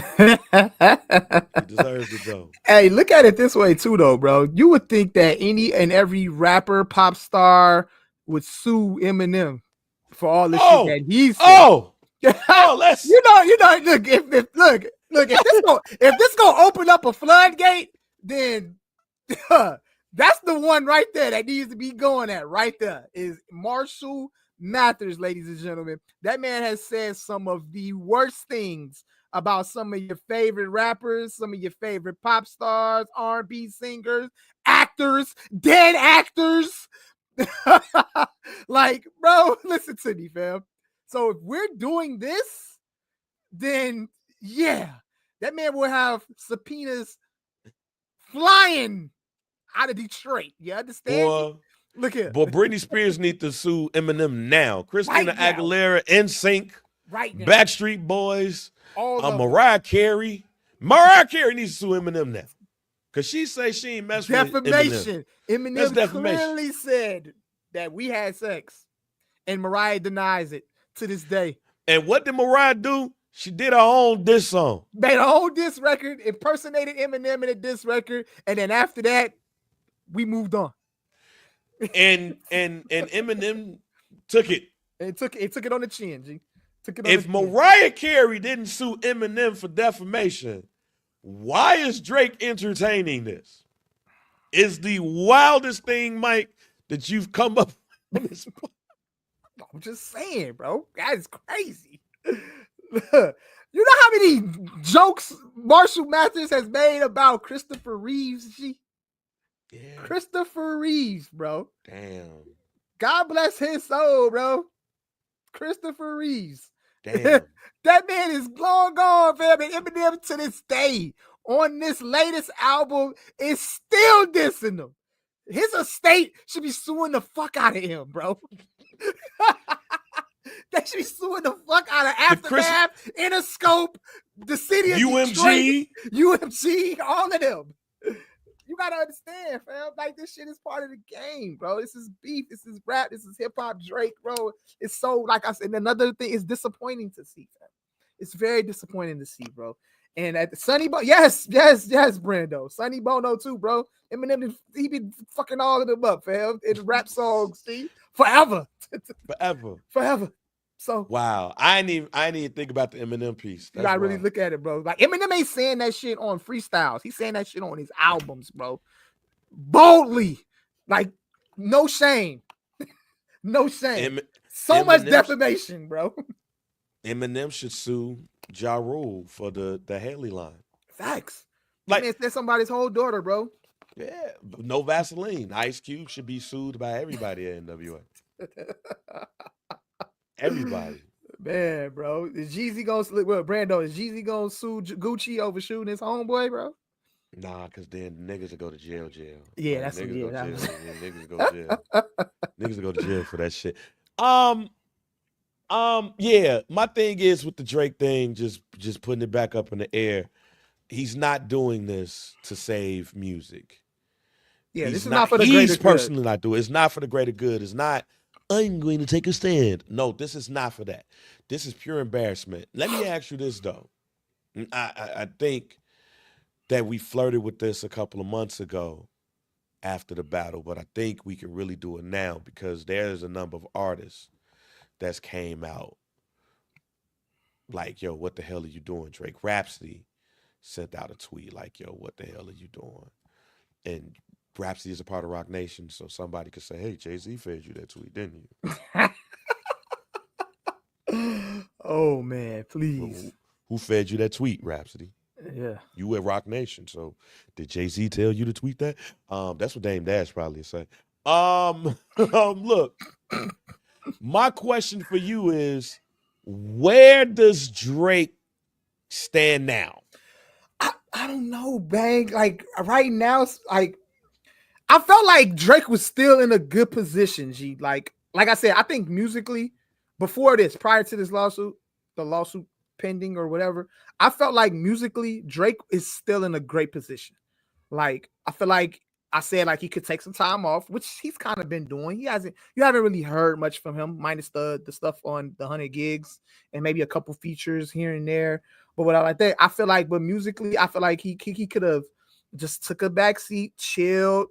deserved it, though. Hey, look at it this way, too, though, bro. You would think that any and every rapper, pop star would sue Eminem for all the shit that he's let's you know, look, if this gonna open up a floodgate, then that's the one right there that needs to be going at right there is Marshall Mathers, ladies and gentlemen. That man has said some of the worst things about some of your favorite rappers, some of your favorite pop stars, R&B singers, actors, dead actors. Like, bro, listen to me, fam. So if we're doing this, then yeah, that man will have subpoenas flying out of Detroit. You understand? Boy, look here. But Britney Spears needs to sue Eminem now. Christina Right now. Aguilera, NSYNC, Right now. Backstreet Boys, All of Mariah Carey. Mariah Carey needs to sue Eminem now. Because she say she ain't messing with Eminem. defamation. Eminem That's defamation. clearly said that we had sex, and Mariah denies it to this day. And what did Mariah do? She did her own diss song. Made a whole diss record, impersonated Eminem in a diss record, and then after that, we moved on. And Eminem took it. It took it on the chin, G. Took it on If the chin. Mariah Carey didn't sue Eminem for defamation, why is Drake entertaining this? Is the wildest thing, Mike, that you've come up with this point. I'm just saying, bro. That is crazy. You know how many jokes Marshall Mathers has made about Christopher Reeves? G? Yeah. Christopher Reeves, bro. Damn. God bless his soul, bro. Christopher Reeves. Damn. That man is long gone, fam. And Eminem to this day on this latest album is still dissing him. His estate should be suing the fuck out of him, bro. They should be suing the fuck out of Aftermath, Interscope, the city of UMG. Detroit, UMG, all of them. You gotta understand, fam. Like, this shit is part of the game, bro. This is beef. This is rap. This is hip hop. Drake, bro. It's so, like I said, another thing is disappointing to see, fam. It's very disappointing to see, bro. And at the Sonny Bono, yes, Brando. Sonny Bono too, bro. Eminem, he been fucking all of them up, fam. In rap songs, see, forever. Forever. Forever. So wow, I didn't even think about the Eminem piece. you That's gotta really wild. look at it, bro. Like Eminem ain't saying that shit on freestyles. He's saying that shit on his albums, bro. Boldly, like no shame, no shame. Em- So much Eminem, defamation, bro. Eminem should sue Ja Rule for the Haley line. Facts. That Like, man said somebody's whole daughter, bro. yeah, no Vaseline. Ice Cube should be sued by everybody at NWA. Everybody. Man, bro. Is Jeezy gonna well, Brando, is Jeezy gonna sue Gucci over shooting his homeboy, bro? Nah, cause then niggas will go to jail. Yeah, Like, that's niggas yeah. go That jail. was... Yeah, niggas go to jail. Niggas will go to jail for that shit. Yeah. My thing is with the Drake thing, just putting it back up in the air. He's not doing this to save music. Yeah, He's this is not for the He's greater good. personally not doing it. It's not for the greater good. It's not, I'm going to take a stand. No, this is not for that. This is pure embarrassment. Let me ask you this, though. I think that we flirted with this a couple of months ago after the battle, but I think we can really do it now because there's a number of artists that's came out like, yo, what the hell are you doing, Drake? Rhapsody sent out a tweet like, yo, what the hell are you doing? And Rhapsody is a part of Rock Nation, so somebody could say, hey, Jay-Z fed you that tweet, didn't you? Oh, man, please. Well, who fed you that tweet, Rhapsody? Yeah. You at Rock Nation, so did Jay-Z tell you to tweet that? That's what Dame Dash probably say. Look, my question for you is, where does Drake stand now? I don't know, Bang. Like right now, like I felt like Drake was still in a good position. G, like I said, I think musically, before this, prior to this lawsuit, the lawsuit pending or whatever, I felt like musically Drake is still in a great position. Like I feel like I said like he could take some time off, which he's kind of been doing. You haven't really heard much from him, minus the stuff on the 100 gigs and maybe a couple features here and there. But what I like that, I feel like, but musically, I feel like he could have just took a back seat, chilled,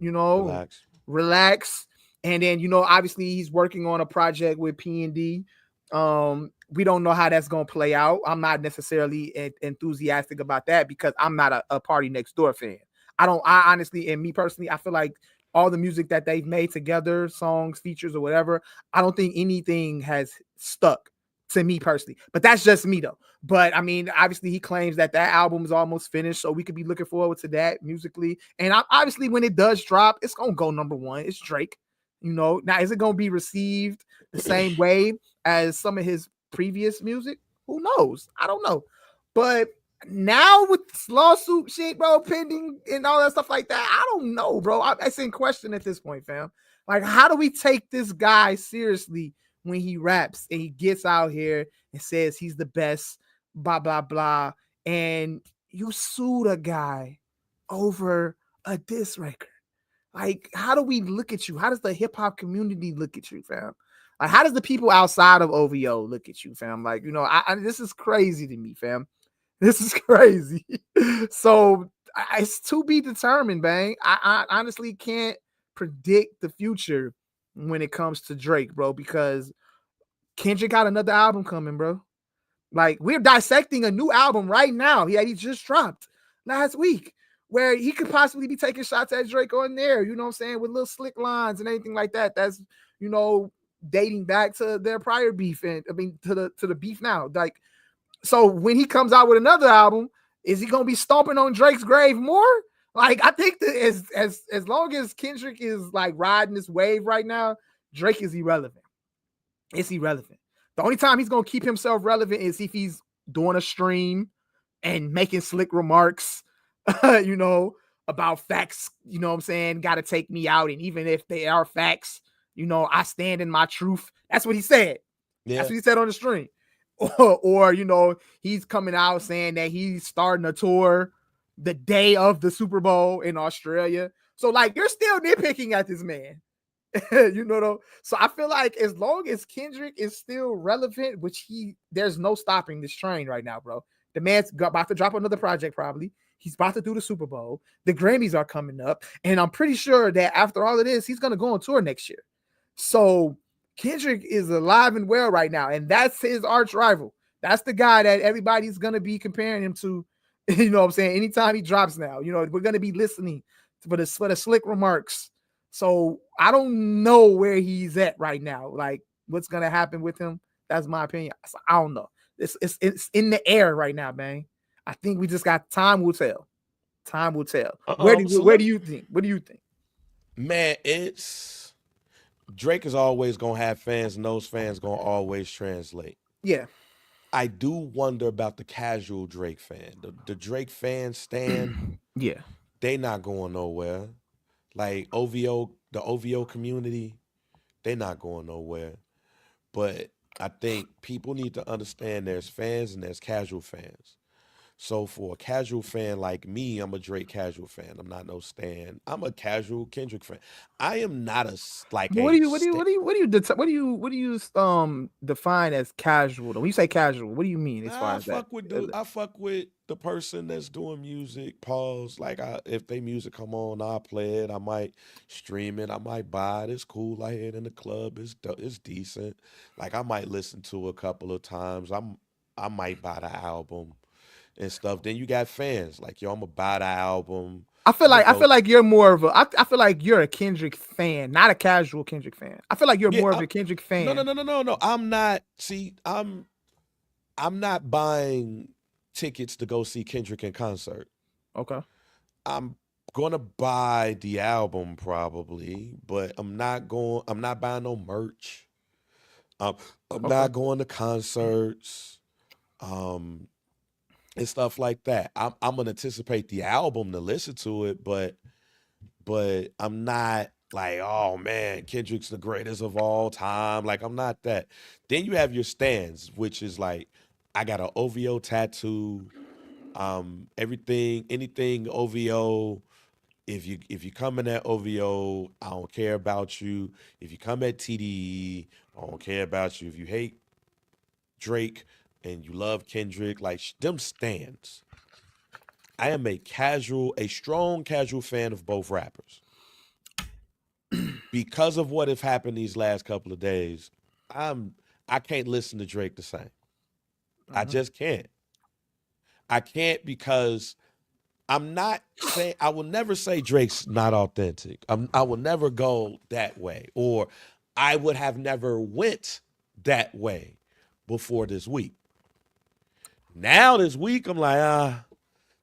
relax. And then, obviously he's working on a project with P&D. We don't know how that's going to play out. I'm not necessarily enthusiastic about that because I'm not a Party Next Door fan. I honestly, and me personally, I feel like all the music that they've made together, songs, features, or whatever, I don't think anything has stuck to me personally. But that's just me, though. But, I mean, obviously, he claims that album is almost finished, so we could be looking forward to that musically. And obviously, when it does drop, it's going to go number one. It's Drake. Now, is it going to be received the same way as some of his previous music? Who knows? I don't know. But now with this lawsuit shit, bro, pending and all that stuff like that, I don't know, bro. It's in question at this point, fam. Like, how do we take this guy seriously when he raps and he gets out here and says he's the best, blah, blah, blah, and you sued a guy over a diss record? Like, how do we look at you? How does the hip-hop community look at you, fam? Like, how does the people outside of OVO look at you, fam? Like, this is crazy to me, fam. This is crazy. So it's to be determined, Bang. I honestly can't predict the future when it comes to Drake, bro, because Kendrick got another album coming, bro. Like, we're dissecting a new album right now. He just dropped last week where he could possibly be taking shots at Drake on there, you know what I'm saying, with little slick lines and anything like that. That's, dating back to their prior beef and to the beef now. Like, so when he comes out with another album, is he gonna be stomping on Drake's grave more? Like, I think that as long as Kendrick is like riding this wave right now, Drake is irrelevant. It's irrelevant. The only time he's gonna keep himself relevant is if he's doing a stream and making slick remarks, about facts. You know what I'm saying? Got to take me out, and even if they are facts, I stand in my truth. That's what he said. Yeah. That's what he said on the stream. Or he's coming out saying that he's starting a tour the day of the Super Bowl in Australia. So, like, you're still nitpicking at this man. So I feel like as long as Kendrick is still relevant, which there's no stopping this train right now, bro. The man's about to drop another project probably. He's about to do the Super Bowl. The Grammys are coming up. And I'm pretty sure that after all of this, he's going to go on tour next year. So Kendrick is alive and well right now, and that's his arch rival. That's the guy that everybody's gonna be comparing him to. You know what I'm saying? Anytime he drops now, you know, we're gonna be listening for the slick remarks. So I don't know where he's at right now. Like, what's gonna happen with him? That's my opinion. I don't know. It's in the air right now, man. I think we just got time will tell. Time will tell. Where do you think? What do you think? Man, Drake is always gonna have fans, and those fans gonna always translate. Yeah. I do wonder about the casual Drake fan. The Drake fan stand, yeah, they not going nowhere. Like the OVO community, they not going nowhere. But I think people need to understand there's fans and there's casual fans. So for a casual fan like me, I'm a Drake casual fan. I'm not no stan. I'm a casual Kendrick fan. I am not what do you define as casual though? When you say casual, what do you mean as far as that? I fuck with the person that's doing music. Pause. Like if they music come on, I'll play it. I might stream it. I might buy it. It's cool. I hear it in the club. It's decent. Like I might listen to it a couple of times. I might buy the album and stuff. Then you got fans like, yo, I'm gonna buy the album. I feel like you're more of a. I feel like you're a Kendrick fan, not a casual Kendrick fan. I feel like you're more of a Kendrick fan. No. I'm not. See, I'm not buying tickets to go see Kendrick in concert. Okay. I'm gonna buy the album probably, but I'm not buying no merch. I'm not going to concerts. And stuff like that. I'm gonna anticipate the album to listen to it, but I'm not like, oh man, Kendrick's the greatest of all time. Like I'm not that. Then you have your stands, which is like, I got an OVO tattoo. Anything OVO. If you come in at OVO, I don't care about you. If you come at TDE, I don't care about you. If you hate Drake and you love Kendrick, like them stands. I am a strong casual fan of both rappers. Because of what has happened these last couple of days, I can't listen to Drake the same. I just can't. I can't because I'm not saying, I will never say Drake's not authentic. I will never go that way, or I would have never went that way before this week. Now this week, I'm like,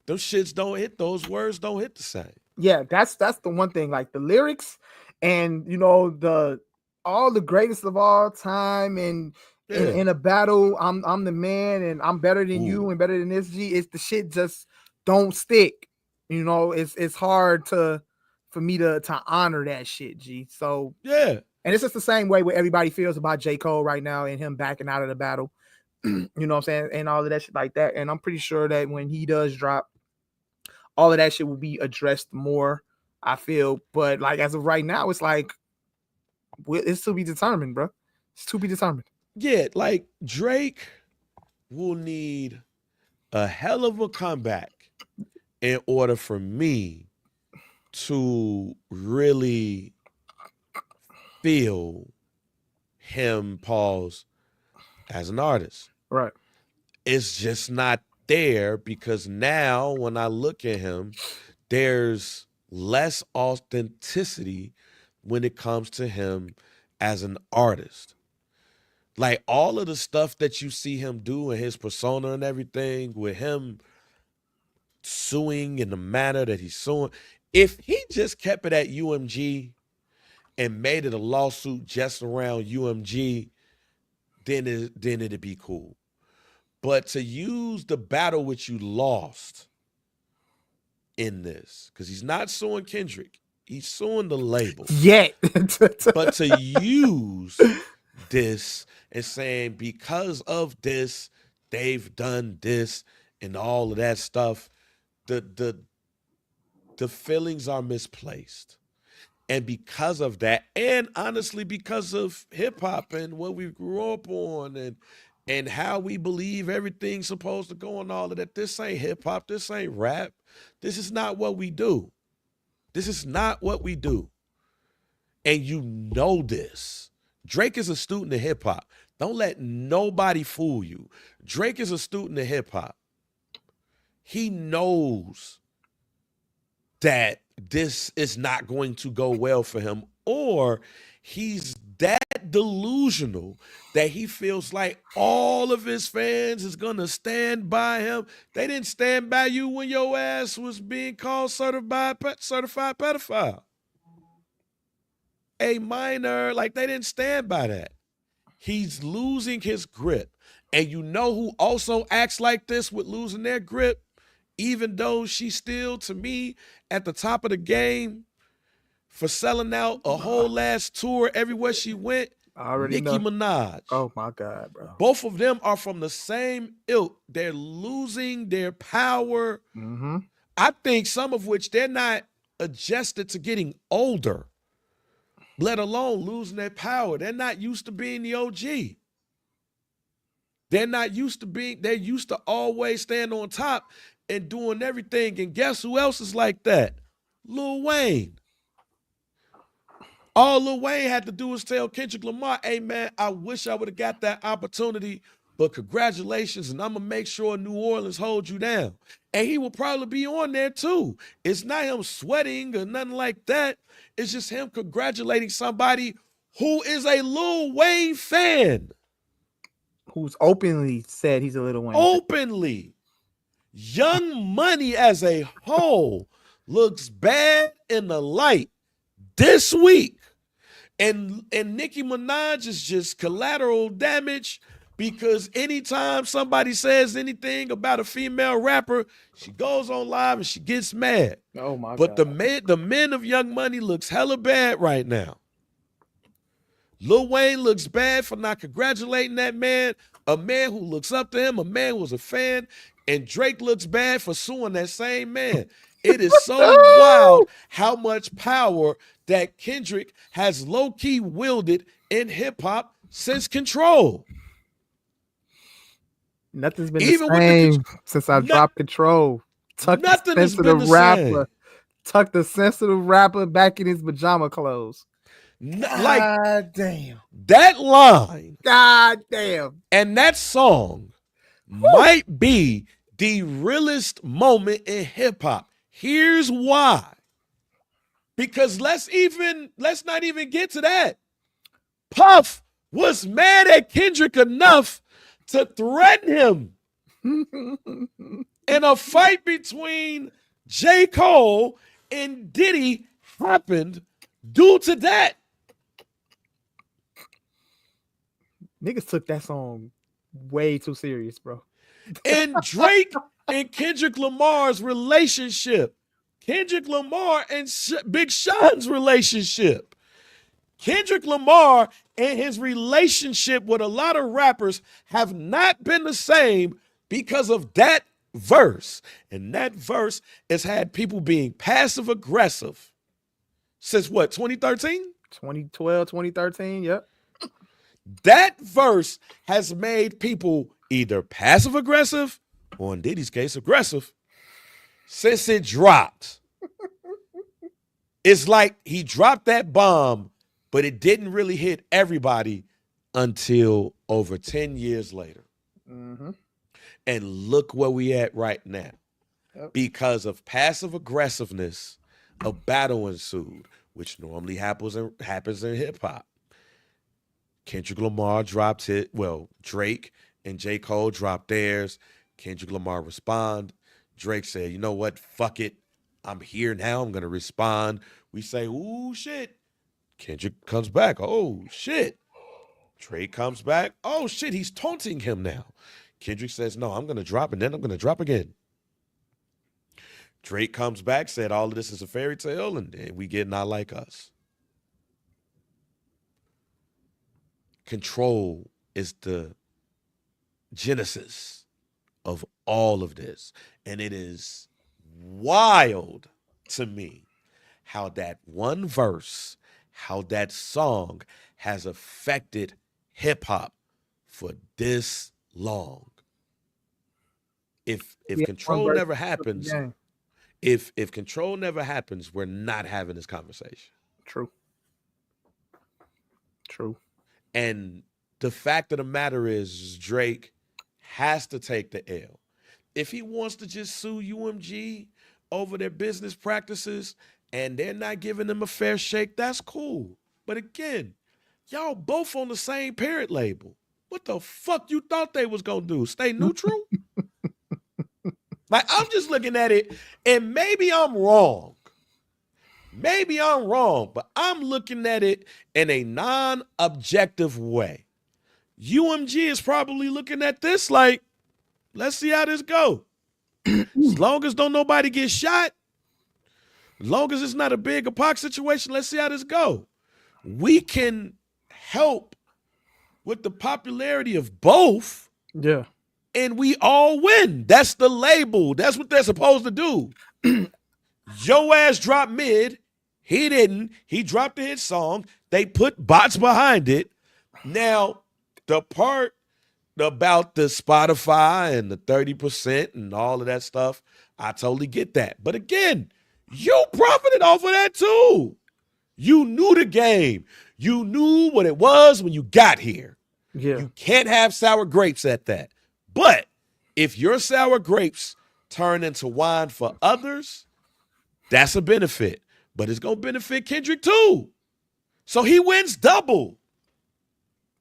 those shits don't hit, those words don't hit the same. Yeah, that's the one thing. Like the lyrics and you know, all the greatest of all time and in a battle, I'm the man and I'm better than you and better than this G. It's the shit just don't stick. You know, it's hard for me to honor that shit, G. So yeah. And it's just the same way where everybody feels about J. Cole right now and him backing out of the battle. You know what I'm saying? And all of that shit like that. And I'm pretty sure that when he does drop, all of that shit will be addressed more, I feel. But like as of right now, it's like it's to be determined, bro. It's to be determined. Yeah, like Drake will need a hell of a comeback in order for me to really feel him as an artist. Right. It's just not there because now when I look at him, there's less authenticity when it comes to him as an artist. Like all of the stuff that you see him do and his persona and everything, with him suing in the manner that he's suing, if he just kept it at UMG and made it a lawsuit just around UMG, then it'd be cool. But to use the battle which you lost in this, because he's not suing Kendrick, he's suing the label. Yet. But to use this and saying because of this, they've done this and all of that stuff, the feelings are misplaced. And because of that, and honestly, because of hip hop and what we grew up on and how we believe everything's supposed to go and all of that, this ain't hip hop, this ain't rap. This is not what we do. This is not what we do. And you know this. Drake is a student of hip hop. Don't let nobody fool you. Drake is a student of hip hop. He knows that this is not going to go well for him, or he's that delusional that he feels like all of his fans is gonna stand by him. They didn't stand by you when your ass was being called certified pedophile. A minor, like they didn't stand by that. He's losing his grip. And you know who also acts like this with losing their grip, even though she's still, to me, at the top of the game for selling out a whole last tour everywhere she went? I already Nicki know. Minaj. Oh my God, bro. Both of them are from the same ilk. They're losing their power. Mm-hmm. I think some of which they're not adjusted to getting older, let alone losing their power. They're not used to being the OG. They're not used to being, they're used to always stand on top and doing everything. And guess who else is like that? Lil Wayne. All Lil Wayne had to do was tell Kendrick Lamar, hey man, I wish I would have got that opportunity, but congratulations, and I'm going to make sure New Orleans holds you down. And he will probably be on there too. It's not him sweating or nothing like that. It's just him congratulating somebody who is a Lil Wayne fan. Who's openly said he's a Lil Wayne. Openly. Young Money as a whole looks bad in the light this week. And Nicki Minaj is just collateral damage, because anytime somebody says anything about a female rapper, she goes on live and she gets mad. Oh my But God. the men of Young Money looks hella bad right now. Lil Wayne looks bad for not congratulating that man, a man who looks up to him, a man who was a fan, and Drake looks bad for suing that same man. It is so wild how much power that Kendrick has low-key wielded in hip-hop since Control. Nothing's been Even the with same since I dropped Control. Tuck Nothing the has been sensitive the rapper. same. Tuck the sensitive rapper back in his pajama clothes. Like God damn. that line God damn. and that song might be the realest moment in hip-hop. Here's why. Because let's not even get to that. Puff was mad at Kendrick enough to threaten him in a fight between J. Cole and Diddy happened due to that. Niggas took that song way too serious, bro. And Drake and Kendrick Lamar's relationship. Kendrick Lamar and Big Sean's relationship. Kendrick Lamar and his relationship with a lot of rappers have not been the same because of that verse. And that verse has had people being passive aggressive since what, 2013? 2012, 2013, yep. That verse has made people either passive aggressive or, in Diddy's case, aggressive since it dropped. It's like he dropped that bomb, but it didn't really hit everybody until over 10 years later. Mm-hmm. And look where we at right now. Yep. Because of passive aggressiveness, a battle ensued, which normally happens in hip hop. Kendrick Lamar dropped it. Well, Drake and J. Cole dropped theirs. Kendrick Lamar respond. Drake said, you know what? Fuck it. I'm here now. I'm going to respond. We say, ooh, shit. Kendrick comes back. Oh, shit. Drake comes back. Oh, shit. He's taunting him now. Kendrick says, no, I'm going to drop and then I'm going to drop again. Drake comes back, said all of this is a fairy tale, and then we get Not Like Us. Control is the genesis of all of this. And it is wild to me how that one verse, how that song has affected hip hop for this long. If Control never happens, if Control never happens, we're not having this conversation. True. And the fact of the matter is Drake has to take the L. If he wants to just sue UMG over their business practices and they're not giving them a fair shake, that's cool. But again, y'all both on the same parent label. What the fuck you thought they was gonna do? Stay neutral? Like, I'm just looking at it, and maybe I'm wrong. Maybe I'm wrong, but I'm looking at it in a non-objective way. UMG is probably looking at this like, let's see how this go. As long as don't nobody get shot, as long as it's not a big Pac situation, let's see how this go. We can help with the popularity of both. Yeah. And we all win. That's the label. That's what they're supposed to do. Yo ass dropped mid. He didn't. He dropped a hit song. They put bots behind it. Now, the part about the Spotify and the 30% and all of that stuff, I totally get that. But again, you profited off of that too. You knew the game. You knew what it was when you got here. Yeah. You can't have sour grapes at that. But if your sour grapes turn into wine for others, that's a benefit. But it's going to benefit Kendrick too. So he wins double.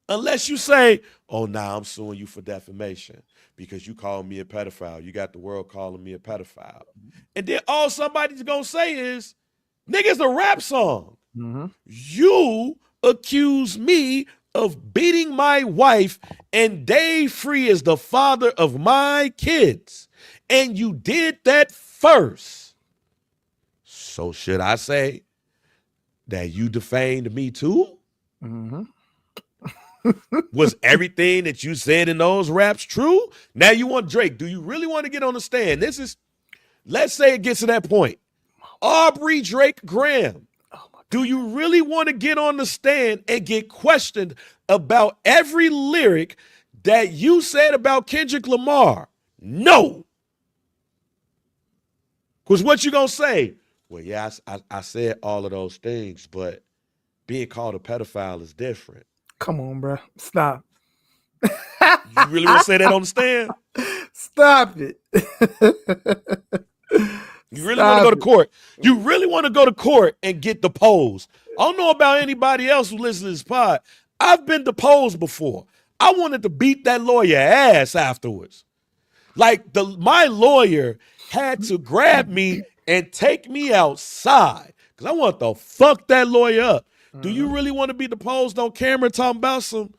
Unless you say, oh, nah, I'm suing you for defamation because you called me a pedophile. You got the world calling me a pedophile. And then all somebody's going to say is, nigga, it's a rap song. Mm-hmm. You accuse me of beating my wife, and Dave Free is the father of my kids. And you did that first. So should I say that you defamed me too? Mm-hmm. Was everything that you said in those raps true? Now you want Drake. Do you really want to get on the stand? Let's say it gets to that point. Aubrey Drake Graham. Do you really want to get on the stand and get questioned about every lyric that you said about Kendrick Lamar? No. Because what you going to say? Well, yeah, I said all of those things, but being called a pedophile is different. Come on, bro. Stop. You really want to say that on the stand? Stop it. You really want to go to court? You really want to go to court and get deposed? I don't know about anybody else who listens to this pod. I've been deposed before. I wanted to beat that lawyer ass afterwards. Like my lawyer had to grab me and take me outside because I want to fuck that lawyer up. Do you really want to be deposed on camera talking about some?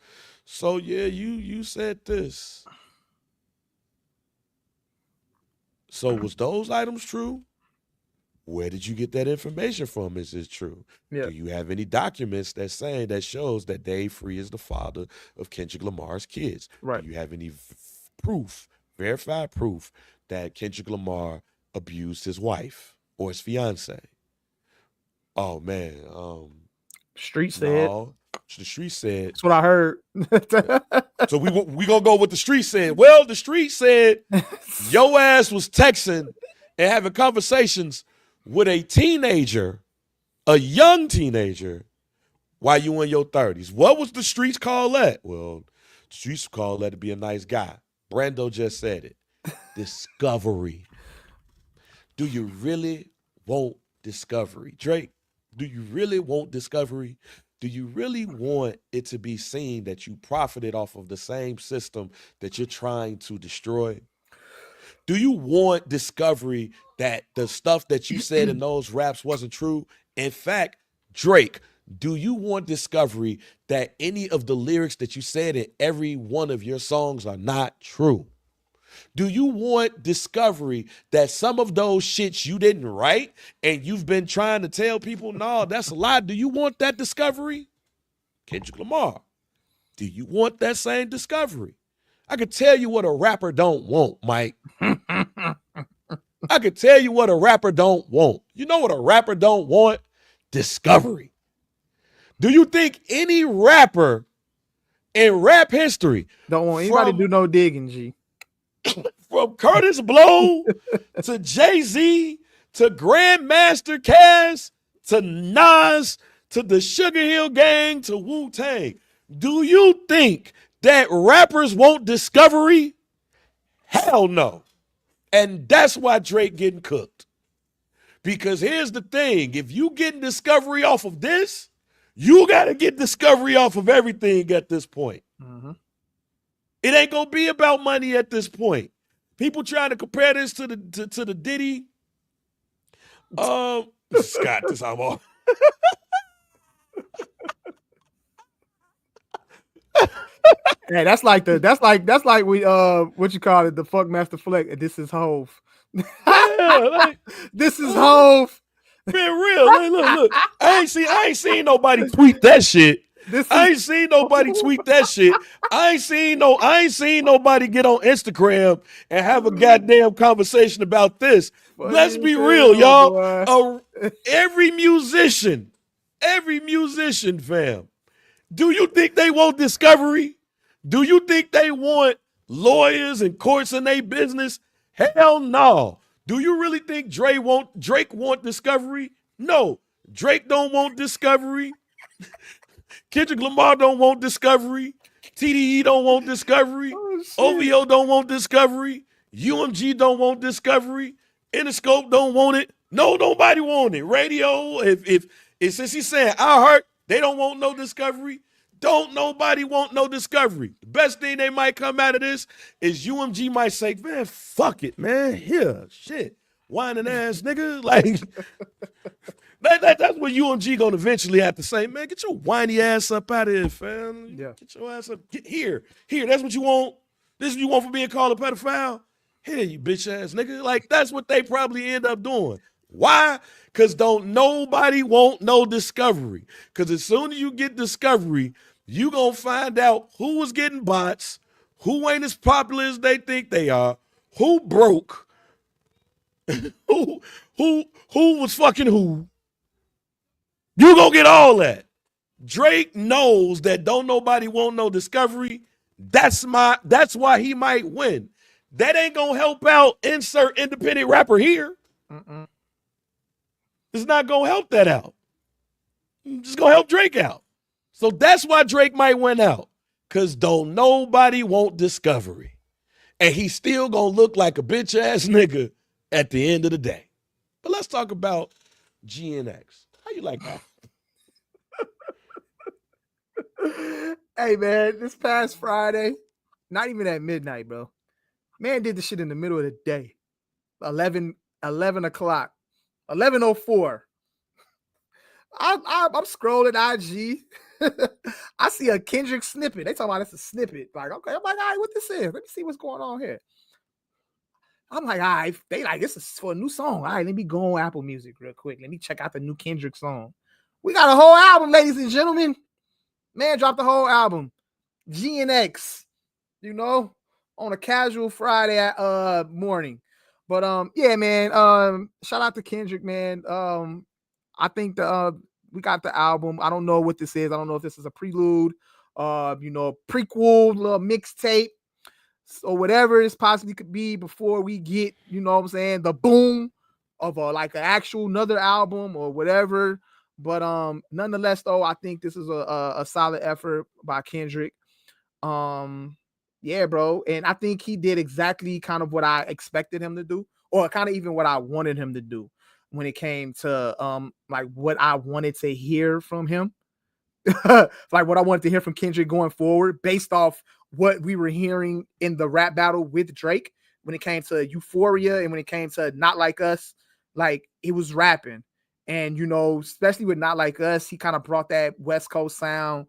So yeah, you said this. So was those items true? Where did you get that information from? Is it true? Yeah. Do you have any documents that shows that Dave Free is the father of Kendrick Lamar's kids? Right. Do you have any proof, verified proof that Kendrick Lamar abused his wife or his fiance? Oh man, Street said. no, the street said. That's what I heard. So we gonna go with the street said. Well, the street said your ass was texting and having conversations with a teenager, a young teenager, while you in your 30s. What was the streets call that? Well, the streets call that to be a nice guy. Brando just said it. Discovery. Do you really want discovery? Drake, do you really want discovery? Do you really want it to be seen that you profited off of the same system that you're trying to destroy? Do you want discovery that the stuff that you said in those raps wasn't true? In fact, Drake, do you want discovery that any of the lyrics that you said in every one of your songs are not true? Do you want discovery that some of those shits you didn't write and you've been trying to tell people, no, that's a lie? Do you want that discovery? Kendrick Lamar, do you want that same discovery? I could tell you what a rapper don't want, Mike. I could tell you what a rapper don't want. You know what a rapper don't want? Discovery. Do you think any rapper in rap history Don't want anybody to do no digging, G. from Curtis Blow to Jay-Z to Grandmaster Caz to Nas to the Sugar Hill Gang to Wu-Tang, Do you think that rappers want discovery? Hell no. And that's why Drake getting cooked. Because here's the thing. If you getting discovery off of this, you got to get discovery off of everything at this point. Mm-hmm. It ain't going to be about money at this point. People trying to compare this to the Diddy. Scott, this I'm on. Hey, that's like we what you call it, the fuck Master Flex. This is Hove. Yeah, like, this is Hove. Being real. Like, look. I ain't seen nobody tweet that shit. I ain't seen nobody tweet that shit. I ain't seen nobody get on Instagram and have a goddamn conversation about this. Let's be real, y'all. Every musician, fam. Do you think they want discovery? Do you think they want lawyers and courts in their business? Hell no. Do you really think Drake want discovery? No. Drake don't want discovery. Kendrick Lamar don't want discovery. TDE don't want discovery. OVO don't want discovery. UMG don't want discovery. Interscope don't want it. No, nobody want it. Radio, if since he's saying I heard, they don't want no discovery. Don't nobody want no discovery. The best thing they might come out of this is UMG might say, man, fuck it, man. Here, shit. Whining ass nigga. Like, that's what UMG gonna eventually have to say, man, get your whiny ass up out of here, fam. Yeah. Get your ass up. Get here. That's what you want. This is what you want for being called a pedophile? Here, you bitch ass nigga. Like, that's what they probably end up doing. Why? Because don't nobody want no discovery. Because as soon as you get discovery, you going to find out who was getting bots, who ain't as popular as they think they are, who broke, who was fucking who. You going to get all that. Drake knows that don't nobody want no discovery. That's why he might win. That ain't going to help out insert independent rapper here. Mm-mm. It's not going to help that out. It's just going to help Drake out. So that's why Drake might win out. Because don't nobody want discovery. And he's still going to look like a bitch-ass nigga at the end of the day. But let's talk about GNX. How you like that? Hey, man, this past Friday, not even at midnight, bro. Man did the shit in the middle of the day. 11 o'clock. 11:04. I'm scrolling IG. I see a Kendrick snippet. They talking about it's a snippet. Like, okay, I'm like, all right, what this is? Let me see what's going on here. I'm like, all right, they like, this is for a new song. All right, let me go on Apple Music real quick. Let me check out the new Kendrick song. We got a whole album, ladies and gentlemen. Man dropped the whole album. GNX, on a casual Friday morning. But yeah, man. Shout out to Kendrick, man. I think we got the album. I don't know what this is. I don't know if this is a prelude, prequel, little mixtape, or whatever this possibly could be before we get, the boom of like an actual another album or whatever. But nonetheless, though, I think this is a solid effort by Kendrick. Yeah, bro. And I think he did exactly kind of what I expected him to do, or kind of even what I wanted him to do when it came to like what I wanted to hear from him. Like what I wanted to hear from Kendrick going forward based off what we were hearing in the rap battle with Drake when it came to Euphoria and when it came to Not Like Us. Like, he was rapping. And, especially with Not Like Us, he kind of brought that West Coast sound,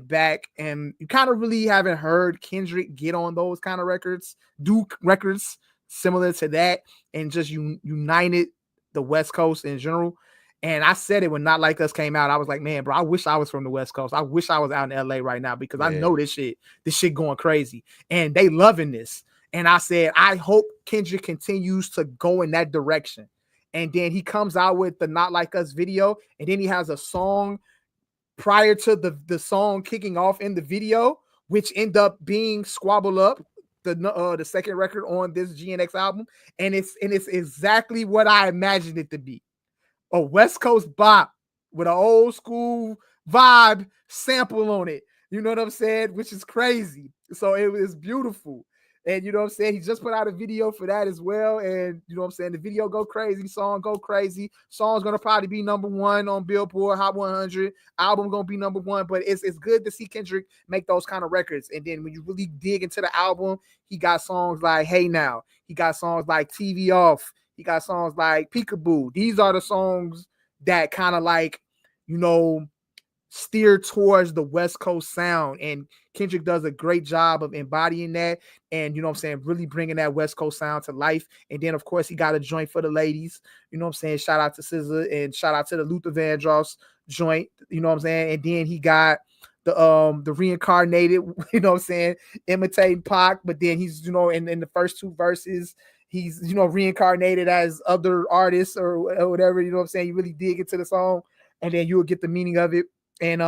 back. And you kind of really haven't heard Kendrick get on those kind of records, do records similar to that, and just united the West Coast in general. And I said it when Not Like Us came out. I was like, man, bro, I wish I was from the West Coast. I wish I was out in LA right now because I know this shit going crazy. And they loving this. And I said, I hope Kendrick continues to go in that direction. And then he comes out with the Not Like Us video, and then he has a song prior to the song kicking off in the video, which end up being Squabble Up, the second record on this GNX album, and it's exactly what I imagined it to be. A West Coast bop with an old school vibe sample on it You know what I'm saying? Which is crazy. So it was beautiful. And you know what I'm saying? He just put out a video for that as well. And you know what I'm saying? The video go crazy, song go crazy. Song's gonna probably be #1 on Billboard Hot 100. Album gonna be #1. But it's good to see Kendrick make those kind of records. And then when you really dig into the album, he got songs like Hey Now. He got songs like TV Off. He got songs like Peekaboo. These are the songs that kind of like, you know, steer towards the West Coast sound, and Kendrick does a great job of embodying that, and you know what I'm saying, really bringing that West Coast sound to life. And then of course he got a joint for the ladies, you know what I'm saying, shout out to SZA and shout out to the Luther Vandross joint, you know what I'm saying. And then he got the reincarnated, you know what I'm saying, imitating Pac, but then he's, you know, in the first 2 verses he's, you know, reincarnated as other artists or whatever, you know what I'm saying. You really dig into the song and then you will get the meaning of it. And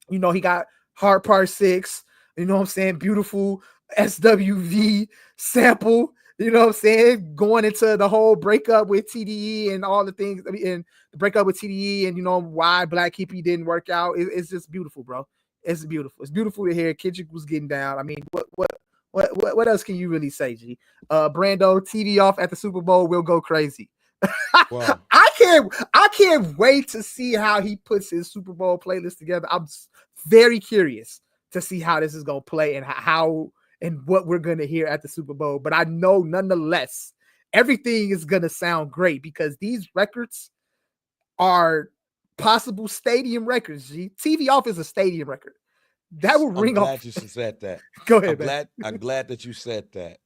you know, he got Hard Part 6, you know what I'm saying, beautiful SWV sample, you know what I'm saying, going into the whole breakup with TDE and all the things, I mean, and the breakup with TDE and you know why Black Hippie didn't work out. It's just beautiful, bro. It's beautiful. It's beautiful to hear Kendrick was getting down. I mean, what else can you really say, G? Brando, TV Off at the Super Bowl will go crazy. Wow. I can't wait to see how he puts his Super Bowl playlist together. I'm very curious to see how this is gonna play and how and what we're gonna hear at the Super Bowl. But I know nonetheless, everything is gonna sound great because these records are possible stadium records. G. TV Off is a stadium record. That will ring off. I'm glad you said that. Go ahead. I'm glad that you said that.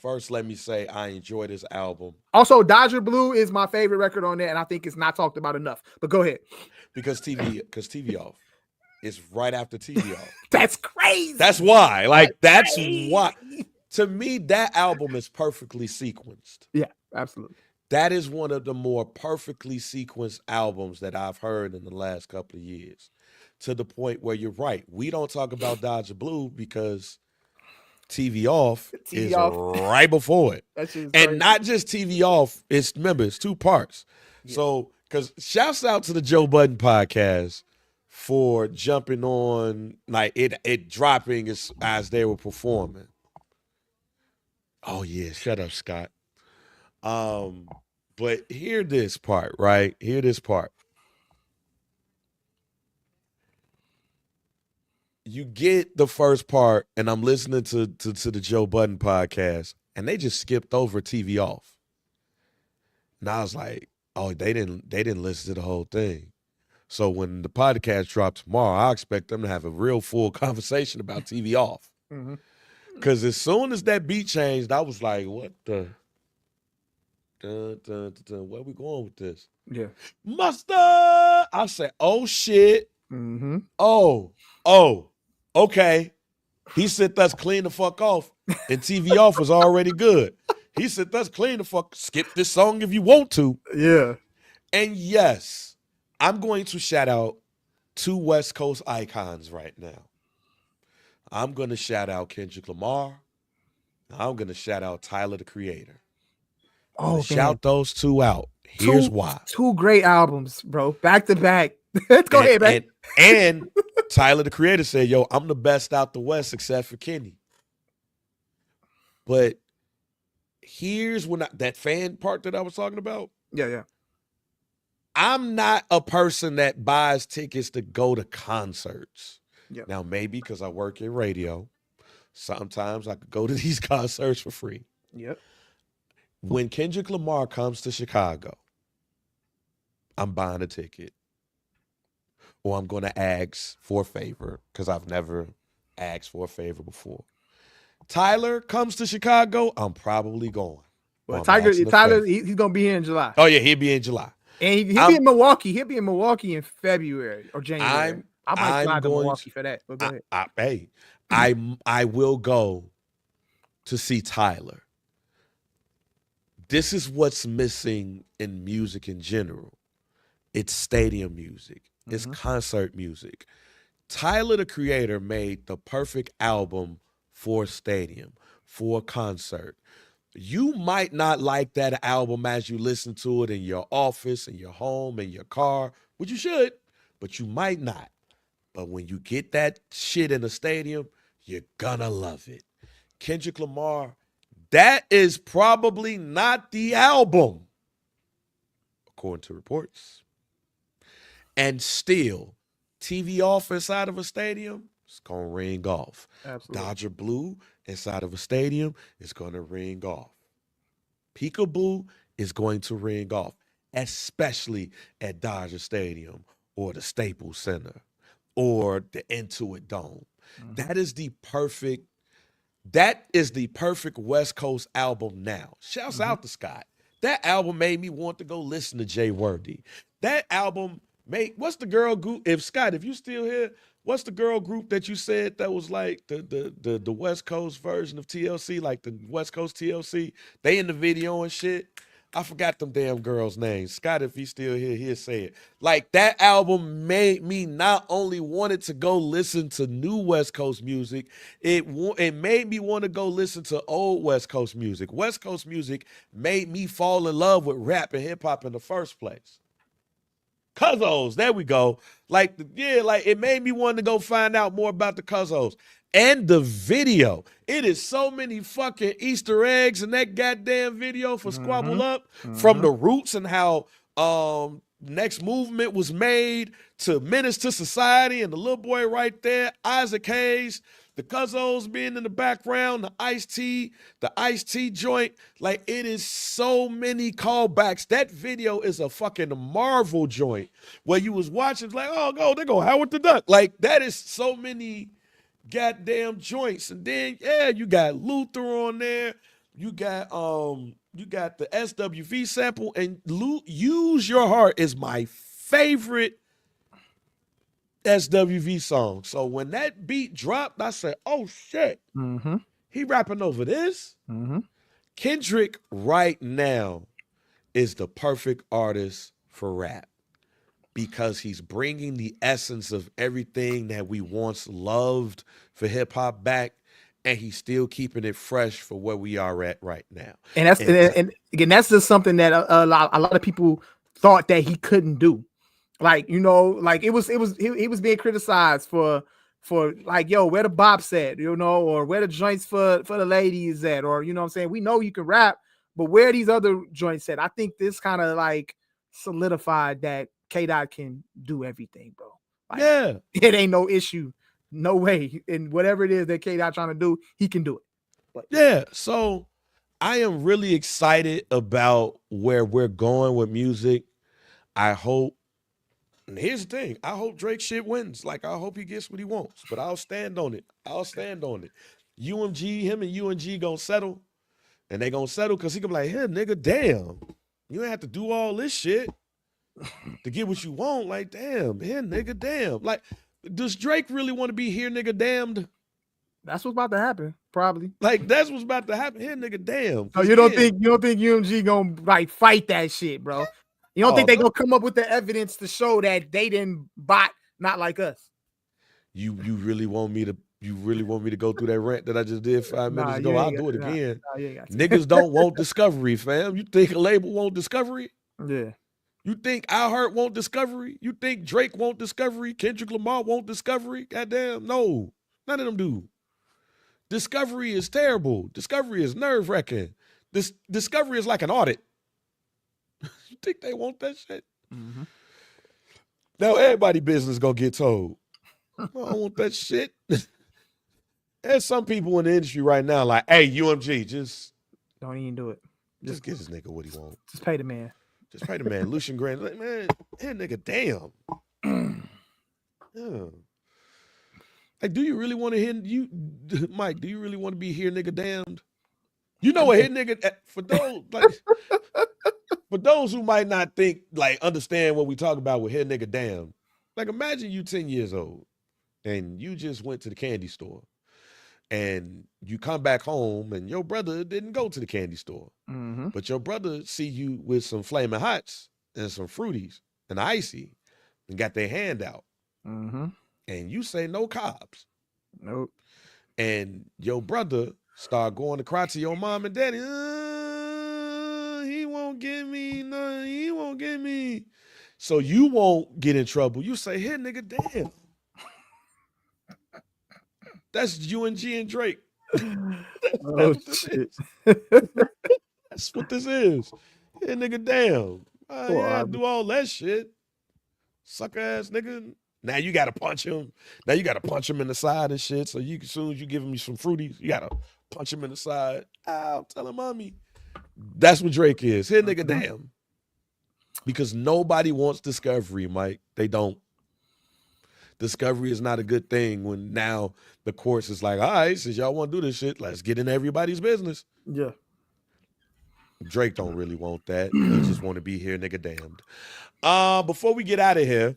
First, let me say I enjoy this album. Also, Dodger Blue is my favorite record on there, and I think it's not talked about enough. But go ahead. Because TV Off is right after TV Off. That's crazy. That's why. Like, that's why. To me, that album is perfectly sequenced. Yeah, absolutely. That is one of the more perfectly sequenced albums that I've heard in the last couple of years. To the point where you're right. We don't talk about Dodger Blue because TV Off is right before it. And not just TV Off, remember, it's 2 parts. Yeah. So, because shouts out to the Joe Budden podcast for jumping on, like it dropping as they were performing. Oh yeah, shut up, Scott. But hear this part, right? Hear this part. You get the first part, and I'm listening to the Joe Budden podcast, and they just skipped over TV Off. And I was like, oh, they didn't listen to the whole thing. So when the podcast drops tomorrow, I expect them to have a real full conversation about TV Off. Because as soon as that beat changed, I was like, what the? Where are we going with this? Yeah. Mustard! I said, oh, shit. Oh, okay. He said that's clean the fuck off, and TV Off was already good. He said that's clean the fuck. Skip this song if you want to. Yeah. And yes, I'm going to shout out 2 West Coast icons right now. I'm going to shout out Kendrick Lamar. I'm going to shout out Tyler, the Creator. Shout those 2 out. Here's why. 2 great albums, bro. Back to back. Let's go ahead, man. And Tyler, the Creator, said, yo, I'm the best out the West except for Kenny. But here's when that fan part that I was talking about. Yeah. I'm not a person that buys tickets to go to concerts. Yep. Now, maybe because I work in radio, sometimes I could go to these concerts for free. Yep. When Kendrick Lamar comes to Chicago, I'm buying a ticket. Or I'm going to ask for a favor because I've never asked for a favor before. Tyler comes to Chicago, I'm probably going. Well, Tyler, he's going to be here in July. Oh, yeah, he'll be in July. And he'll be in Milwaukee. He'll be in Milwaukee in February or January. I might fly to Milwaukee for that. But go ahead. I will go to see Tyler. This is what's missing in music in general. It's stadium music. It's concert music. Tyler, the Creator, made the perfect album for a stadium, for a concert. You might not like that album as you listen to it in your office, in your home, in your car, which you should, but you might not. But when you get that shit in the stadium, you're gonna love it. Kendrick Lamar, that is probably not the album, according to reports. And still, TV off inside of a stadium, it's gonna ring off. Absolutely. Dodger Blue inside of a stadium is gonna ring off. Peekaboo is going to ring off, especially at Dodger Stadium or the Staples Center or the Intuit Dome. That is the perfect West Coast album now. Shouts out to Scott. That album made me want to go listen to Jay Worthy. That album what's the girl group? If you still here, what's the girl group that you said that was like the West Coast version of TLC, like the West Coast TLC? They in the video and shit. I forgot them damn girls' names. Scott, if he's still here, he'll say it. Like, that album made me not only wanted to go listen to new West Coast music, it made me want to go listen to old West Coast music. West Coast music made me fall in love with rap and hip hop in the first place. Cuzzos, there we go. Like it made me want to go find out more about the Cuzzos. And the video. It is so many fucking Easter eggs in that goddamn video for Squabble Up. From the roots and how Next Movement was made to Menace to Society and the little boy right there, Isaac Hayes, the Cuzzos being in the background, the Ice-T joint. Like, it is so many callbacks. That video is a fucking Marvel joint where you was watching like, oh, no, they go Howard the Duck. Like, that is so many goddamn joints. And then, yeah, you got Luther on there. You got the SWV sample, and Use Your Heart is my favorite SWV song. So when that beat dropped, I said, oh shit, he rapping over this? Kendrick right now is the perfect artist for rap because he's bringing the essence of everything that we once loved for hip hop back, and he's still keeping it fresh for where we are at right now. And again, that's just something that a lot of people thought that he couldn't do. Like, you know, like he was being criticized for like, yo, where the bops at, you know, or where the joints for the ladies at, or, you know what I'm saying? We know you can rap, but where are these other joints at? I think this kind of like solidified that K-Dot can do everything, bro. Like, yeah. It ain't no issue. No way. And whatever it is that K-Dot trying to do, he can do it. But yeah, so I am really excited about where we're going with music. I hope, and here's the thing, I hope Drake shit wins. Like, I hope he gets what he wants, but I'll stand on it. UMG, him and UMG gonna settle, and they gonna settle because he gonna be like, hey, nigga, damn, you ain't have to do all this shit to get what you want. Like, damn, here, nigga, damn. Like, does Drake really want to be here, nigga, damned? That's what's about to happen, probably. Like, that's what's about to happen here, nigga, damn. Oh, you don't think UMG gonna like fight that shit, bro? You don't think they gonna come up with the evidence to show that they didn't bot not like us? You really want me to go through that rant that I just did 5 minutes ago? I'll do it again. Niggas don't want Discovery, fam. You think a label want Discovery? Yeah. You think iHeart want Discovery? You think Drake want Discovery? Kendrick Lamar want Discovery? Goddamn, no. None of them do. Discovery is terrible. Discovery is nerve-wracking. Discovery is like an audit. You think they want that shit? Now everybody business gonna get told. I don't want that shit. There's some people in the industry right now like, hey, UMG, just don't even do it. Just give this nigga what he want. Just pay the man. Just pay the man. Lucian Grant, like, man, hey, nigga, damn. Yeah. Like, do you really want to hear Mike? Do you really want to be here, nigga, damned? You know what, here, nigga, for those who might not understand what we talk about with here, nigga, damn. Like, imagine you 10 years old and you just went to the candy store and you come back home and your brother didn't go to the candy store. But your brother see you with some Flamin' Hots and some Fruities and Icy and got their hand out. And you say no carbs. Nope. And your brother start going to cry to your mom and daddy. He won't get me. No, he won't get me. So you won't get in trouble. You say, here, nigga, damn. That's UNG and Drake. Oh That's shit. That's what this is. Yeah, nigga, damn. Poor Yeah, Aubrey. do all that shit. Sucker ass nigga. Now you gotta punch him. Now you gotta punch him in the side and shit. So you, as soon as you give him some fruities, you gotta punch him in the side. Ow, tell him mommy. That's what Drake is. Here, nigga, damn. Because nobody wants discovery, Mike. They don't. Discovery is not a good thing when now the courts is like, all right, since y'all want to do this shit, let's get in everybody's business. Yeah. Drake don't really want that. He just want to be here, nigga, damned. Before we get out of here,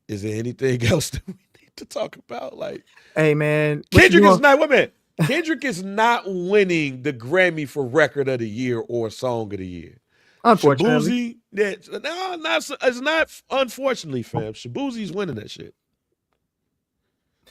is there anything else that we need to talk about? Like, Hey man, Kendrick is not, wait a minute. Kendrick is not winning the Grammy for Record of the Year or Song of the Year. unfortunately. Shabuzi, it's not unfortunately, fam. Shabuzi's winning that shit.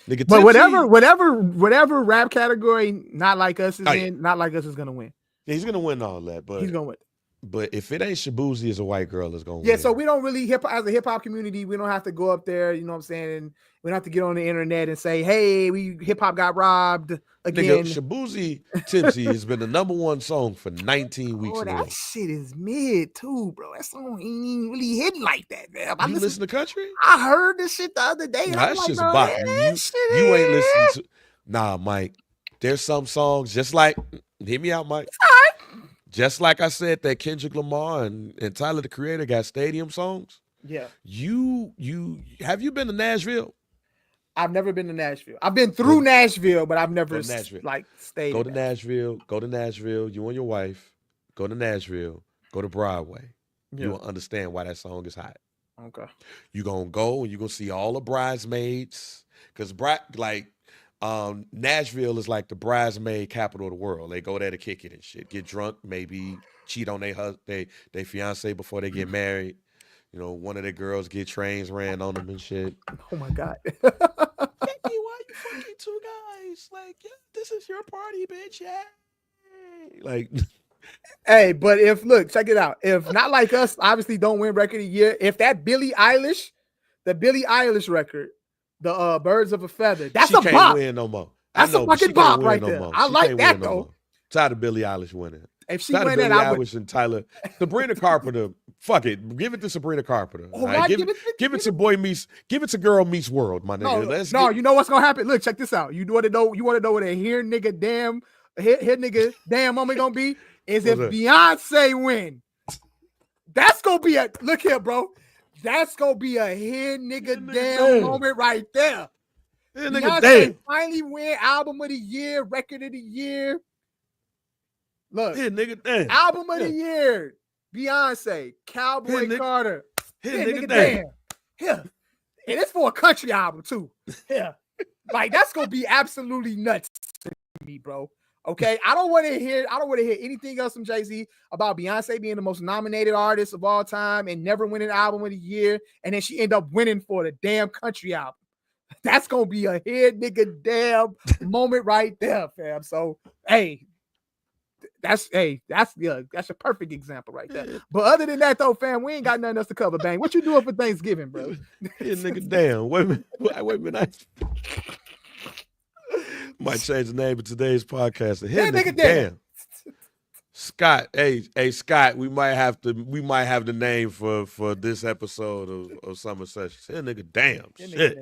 Nigga, But Tipsy- whatever rap category Not Like Us is in, Not Like Us is gonna win. Yeah, he's gonna win all that, but He's gonna win. But if it ain't Shabuzi as a white girl, it's gonna Yeah, win. so we don't really as a hip hop community, we don't have to go up there, you know what I'm saying? And we don't have to get on the internet and say, hey, we hip hop got robbed again. Nigga, Shabuzi Tipsy has been the #1 song for 19 weeks Oh, in a row. that shit is mid too, bro. That song ain't even really hitting like that, man. You listen to country? I heard this shit the other day. And Nah, I'm that like, shit's bro, bop. man, You that shit ain't is- listening to. Nah, Mike. There's some songs just like. Hear me out, Mike. Just like I said, that Kendrick Lamar and Tyler the Creator got stadium songs. Yeah. You have you been to Nashville? I've never been to Nashville. I've been through Nashville, but I've never Go to Nashville. like stayed. Go in to Nashville. Go to Nashville. You and your wife. Go to Nashville. Go to Broadway. Yeah. You will understand why that song is hot. Okay. You're gonna go and you're gonna see all the bridesmaids. Because Nashville is like the bridesmaid capital of the world. They go there to kick it and shit. Get drunk, maybe cheat on their fiance before they get married. You know, one of their girls get trains ran on them and shit. Oh my God. Becky, why you fucking two guys? Like, yeah, this is your party, bitch. Yeah. Like, Hey, but check it out. If Not Like Us obviously don't win record of the year, if that Billie Eilish record, the Birds of a Feather, that's she a can't bop. win no more. That's a but she fucking can't bop win right no there. more. I She like can't that, win no though. more. Tired of Billie Eilish winning. If she Tired of win Billie that, I would. Eilish and Tyler. Sabrina Carpenter. Fuck it. Give it to Sabrina Carpenter. Oh, all right? I Give it to Girl Meets World, my nigga. You know what's gonna happen? Look, check this out. You want to know what a here nigga damn moment gonna be? Is if What's that? Beyonce win. That's gonna be look here, bro. That's gonna be a here nigga damn moment right there. Yeah, nigga, Beyonce damn. finally win album of the year, record of the year. Look, Yeah, nigga, damn. album of the year, Beyonce, Cowboy Here, nigga. Carter. Here, Here, nigga, damn. Here. And it's for a country album too. Yeah. Like that's gonna be absolutely nuts to me, bro. Okay. I don't want to hear anything else from Jay-Z about Beyonce being the most nominated artist of all time and never winning album of the year. And then she end up winning for the damn country album. That's gonna be a head nigga damn moment right there, fam. So that's a perfect example right there. But other than that, though, fam, we ain't got nothing else to cover. Bang, what you doing for Thanksgiving, bro? Here, nigga, damn. Wait a minute. Might change the name of today's podcast. Here, nigga, damn. Scott, hey, Scott, we might have the name for this episode of Summer Sessions. Here, nigga, damn. Shit.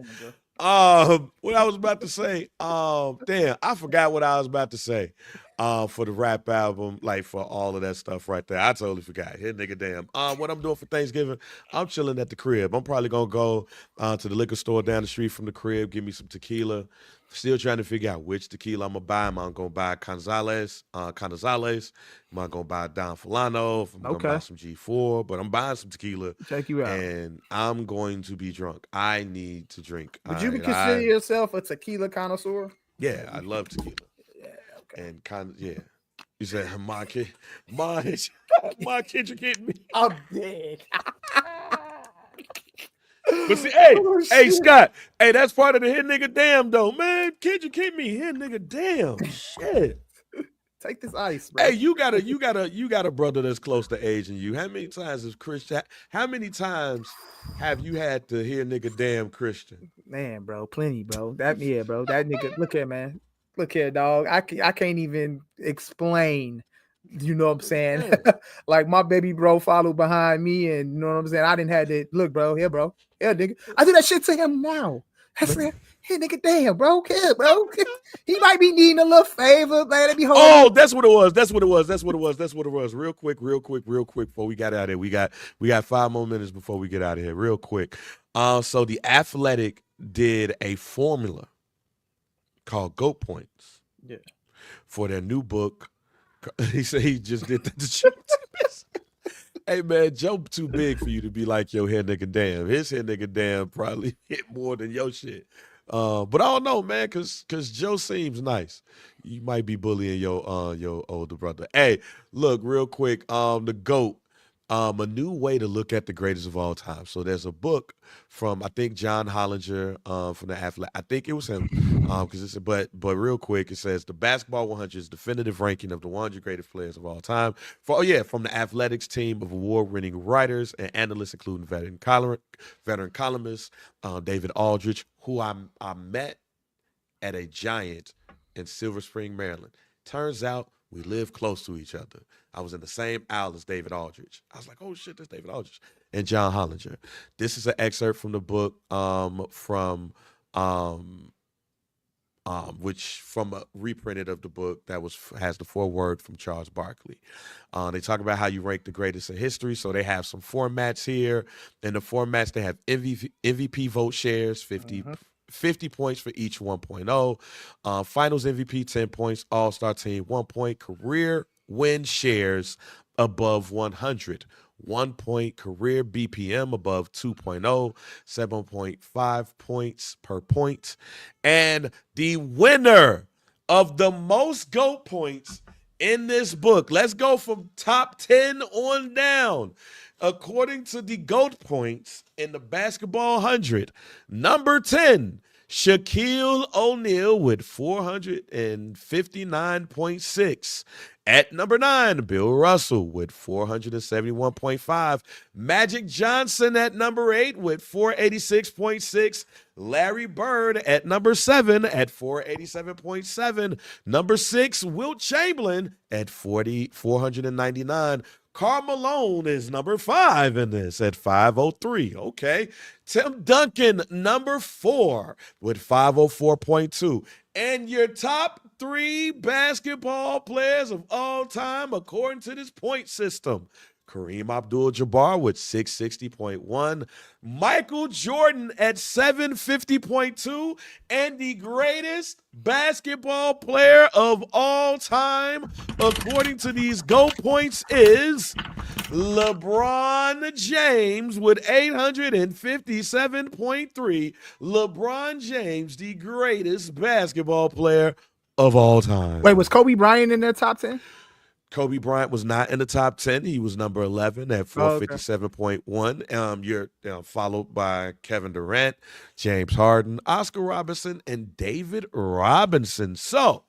What I was about to say, damn, I forgot what I was about to say. For the rap album, like for all of that stuff right there. I totally forgot. Here, nigga, damn. What I'm doing for Thanksgiving, I'm chilling at the crib. I'm probably gonna go to the liquor store down the street from the crib, give me some tequila. Still trying to figure out which tequila I'm gonna buy. Am I gonna buy Canzales? Am I gonna buy Don Fulano? I'm gonna buy some G4, but I'm buying some tequila. Check you out. And I'm going to be drunk. I need to drink. Would you consider yourself a tequila connoisseur? Yeah, I love tequila. Okay. And you said my Kendrick hit me. I'm dead. But see, hey, Scott, hey, that's part of the hit nigga damn though, man. Kendrick hit me, hit nigga damn, shit. Take this ice, bro. Hey, you got a brother that's close to age than you. How many times is Christian? How many times have you had to hear nigga damn Christian? Man, bro, plenty, bro. Bro. That nigga. Look here, man. Look here, dog. I can't even explain. You know what I'm saying? Like my baby bro followed behind me, and you know what I'm saying. I didn't have to look, bro. Here, bro. Here, nigga. I do that shit to him now. I said, hey, nigga, damn, bro. Here, bro. He might be needing a little favor, man. Let me hold. Oh, that's what it was. That's what it was. Real quick. Before we got out of here, we got 5 more minutes before we get out of here. Real quick. So the Athletic did a formula called GOAT Points. Yeah. For their new book. He said he just did that to Joe. Hey man, Joe too big for you to be like your head nigga damn. His head nigga damn probably hit more than your shit. But I don't know, man, cause Joe seems nice. You might be bullying your older brother. Hey, look, real quick, the GOAT. A new way to look at the greatest of all time. So there's a book from I think John Hollinger from the Athletic. I think it was him because it's but real quick it says the Basketball 100's definitive ranking of the 100 greatest players of all time. From the Athletics team of award-winning writers and analysts, including veteran columnist David Aldridge, who I met at a Giant in Silver Spring, Maryland. Turns out we live close to each other. I was in the same aisle as David Aldridge. I was like, oh shit, that's David Aldridge. And John Hollinger. This is an excerpt from the book from a reprinted of the book that has the foreword from Charles Barkley. They talk about how you rank the greatest in history. So they have some formats here. In the formats, they have MVP vote shares, 50 points for each 1.0. Finals MVP, 10 points. All-Star team, 1 point. Career win shares above 100. 1 point. Career BPM above 2.0. 7.5 points per point. And the winner of the most GOAT points in this book, let's go from top 10 on down. According to the GOAT points in the Basketball 100, number 10, Shaquille O'Neal with 459.6. At number 9, Bill Russell with 471.5. Magic Johnson at number 8 with 486.6. Larry Bird at number 7 at 487.7. Number 6, Wilt Chamberlain at 499. Karl Malone is number 5 in this at 503. Okay. Tim Duncan, number 4 with 504.2. And your top 3 basketball players of all time, according to this point system: Kareem Abdul-Jabbar with 660.1, Michael Jordan at 750.2, and the greatest basketball player of all time, according to these GOAT points, is LeBron James with 857.3. LeBron James, the greatest basketball player of all time. Wait, was Kobe Bryant in their top 10? Kobe Bryant was not in the top 10. He was number 11 at 457.1. You're followed by Kevin Durant, James Harden, Oscar Robertson, and David Robinson. So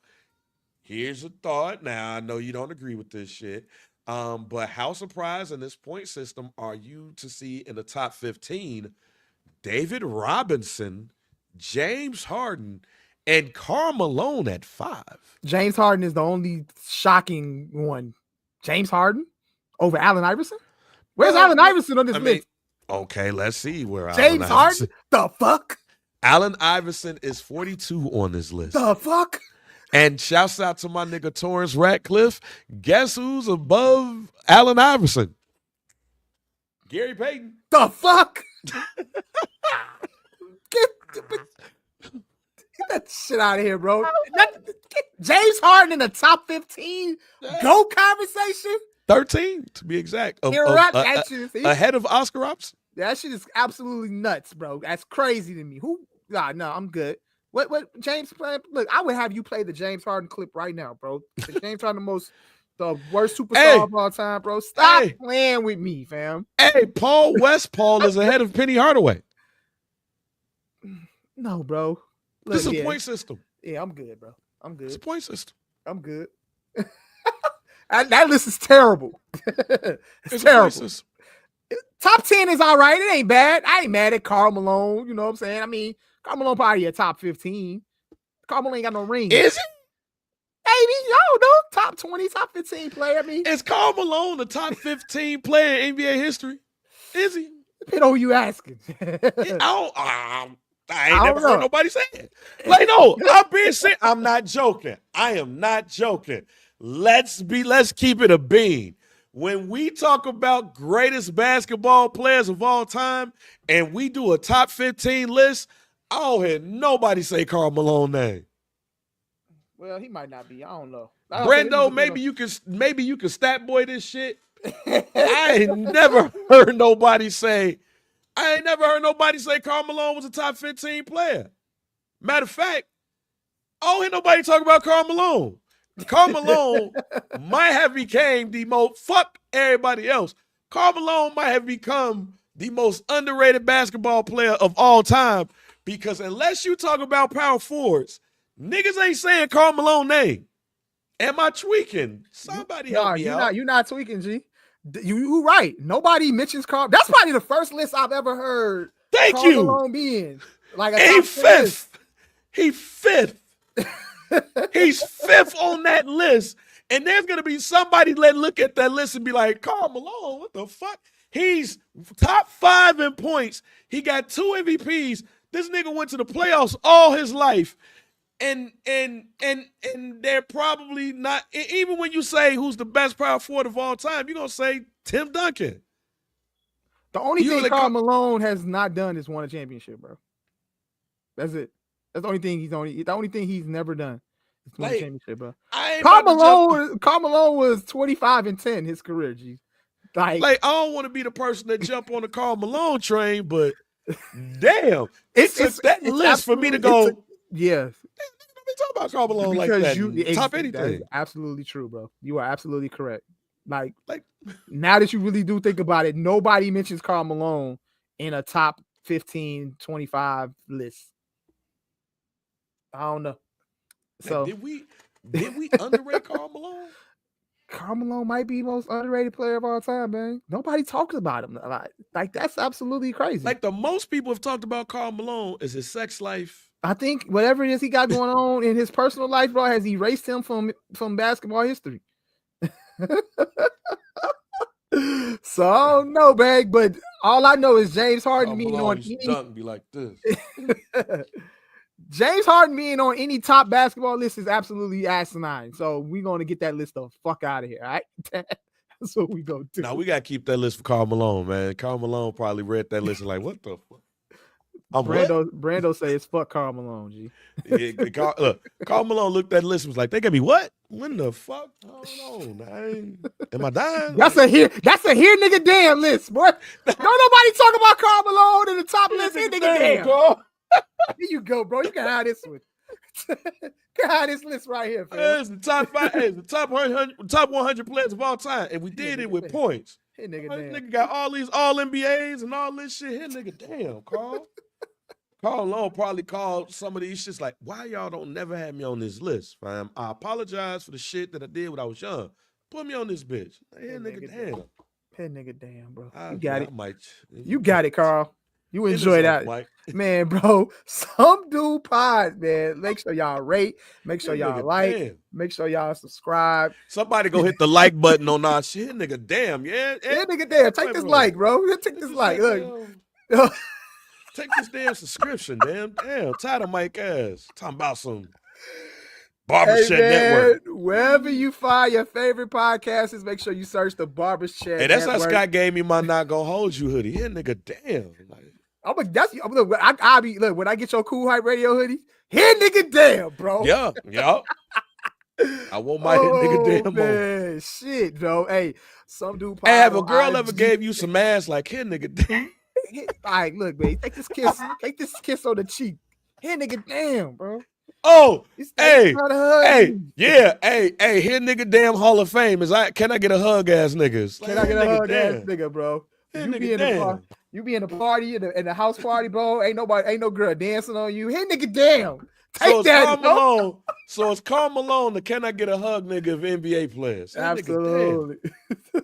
here's a thought. Now, I know you don't agree with this shit, but how surprised in this point system are you to see in the top 15 David Robinson, James Harden, and Karl Malone at 5? James Harden is the only shocking one. James Harden over Allen Iverson? Where's Allen Iverson on this list? Okay, let's see where James Harden? The fuck? Allen Iverson is 42 on this list. The fuck? And shouts out to my nigga Torrance Ratcliffe. Guess who's above Allen Iverson? Gary Payton. The fuck? Get that shit out of here, bro. James Harden in the top 15 GOAT conversation? 13 to be exact. Ahead of Oscar Robertson. That shit is absolutely nuts, bro. That's crazy to me. No, I'm good. What James playing? Look, I would have you play the James Harden clip right now, bro. The James Harden, the worst superstar of all time, bro. Stop playing with me, fam. Hey, Paul Westphal is ahead of Penny Hardaway. No, bro. Look, this is a point system. Yeah, I'm good, bro. I'm good. It's a point system. I'm good. That list is terrible. It's terrible. Top 10 is all right. It ain't bad. I ain't mad at Karl Malone. You know what I'm saying? I mean, Karl Malone probably a top 15. Karl Malone ain't got no ring. Is he? Maybe. I don't know. Top 20, top 15 player. I mean, is Karl Malone the top 15 player in NBA history? Is he? Depending on who you asking. I ain't never heard nobody say it. Like, no, I'm being serious. I'm not joking. I am not joking. Let's keep it a bean. When we talk about greatest basketball players of all time and we do a top 15 list, I don't hear nobody say Karl Malone name. Well, he might not be. I don't know. Brendo, maybe you can stat boy this shit. I ain't never heard nobody say Karl Malone was a top 15 player. Matter of fact, I don't hear nobody talk about Karl Malone. Karl Malone might have became the most, fuck everybody else. Karl Malone might have become the most underrated basketball player of all time because unless you talk about power forwards, niggas ain't saying Karl Malone name. Am I tweaking? Somebody help me out. You're not tweaking, G. You right. Nobody mentions Karl. That's probably the first list I've ever heard. Thank you. Malone being like He fifth. He fifth. He's fifth on that list. And there's going to be somebody that look at that list and be like, Karl Malone, what the fuck? He's top 5 in points. He got 2 MVPs. This nigga went to the playoffs all his life. And they're probably not, even when you say who's the best power forward of all time, you're going to say Tim Duncan. The only thing Karl Malone has not done is won a championship, bro. That's it. That's the only thing he's never done. Is won a championship, bro. Karl Malone was 25-10 his career, G. Like I don't want to be the person that jump on the Karl Malone train, but damn, it's that list for me to go. Yes. We talk about Karl Malone like that. Top anything. That is absolutely true, bro. You are absolutely correct. Like now that you really do think about it, nobody mentions Karl Malone in a top 15, 25 list. I don't know. So did we underrate Karl Malone? Karl Malone might be the most underrated player of all time, man. Nobody talks about him. Like that's absolutely crazy. Like the most people have talked about Karl Malone is his sex life. I think whatever it is he got going on in his personal life, bro, has erased him from basketball history. So I don't know, bag, but all I know is James Harden being on any be like this. James Harden being on any top basketball list is absolutely asinine. So we're gonna get that list the fuck out of here. All right. That's what we gonna do. Now we gotta keep that list for Karl Malone, man. Karl Malone probably read that list and like, what the fuck? Brando say it's fuck Karl Malone, G. Yeah, Karl Malone looked at the list and was like, they got me what? When the fuck? Hold on, am I dying? That's a here nigga damn list, boy. Don't nobody talk about Karl Malone in the top list. Here nigga damn. Bro. Here you go, bro. You can have this one. Can have this list right here, fam. It's the top 5, it's the top 100 players of all time, and we did it with points. Here nigga damn. Nigga got all these all NBAs and all this shit. Here nigga damn, Karl. Karl Malone probably called some of these shits like, why y'all don't never have me on this list, fam? I apologize for the shit that I did when I was young. Put me on this bitch. Here nigga damn. Here nigga damn, bro. You got it. You got it, Karl. You enjoy that, man, bro. Some dude pod, man. Make sure y'all rate. Make sure y'all like. Damn. Make sure y'all subscribe. Somebody go hit the like button on our shit, nigga. Damn, yeah. Yeah, nigga, damn. Take this like, bro. Take this like. Look. Take this damn subscription, damn. Tired of Mike ass. Talking about some Barbershop Network. Wherever you find your favorite podcasts, make sure you search the Barbershop Network. Hey, that's how Scott gave me my Not Gonna Hold You hoodie. Yeah, nigga, damn. Look, when I get your Cool Hype Radio hoodie, here nigga damn, bro. Yeah. I want my nigga damn man. Shit, bro. Hey, some dude. Hey, have a girl ever gave you some ass like here nigga damn? All right, look, man. Take this kiss on the cheek. Here nigga damn, bro. Oh, hey, here nigga damn Hall of Fame. Can I get a hug ass niggas? Can I get a hug ass nigga, bro? You be in a party in the house party, bro. Ain't no girl dancing on you. Hey nigga damn. Take it's that, Karl no? Malone. So it's Karl Malone, the can I get a hug nigga of NBA players. That Absolutely. Nigga,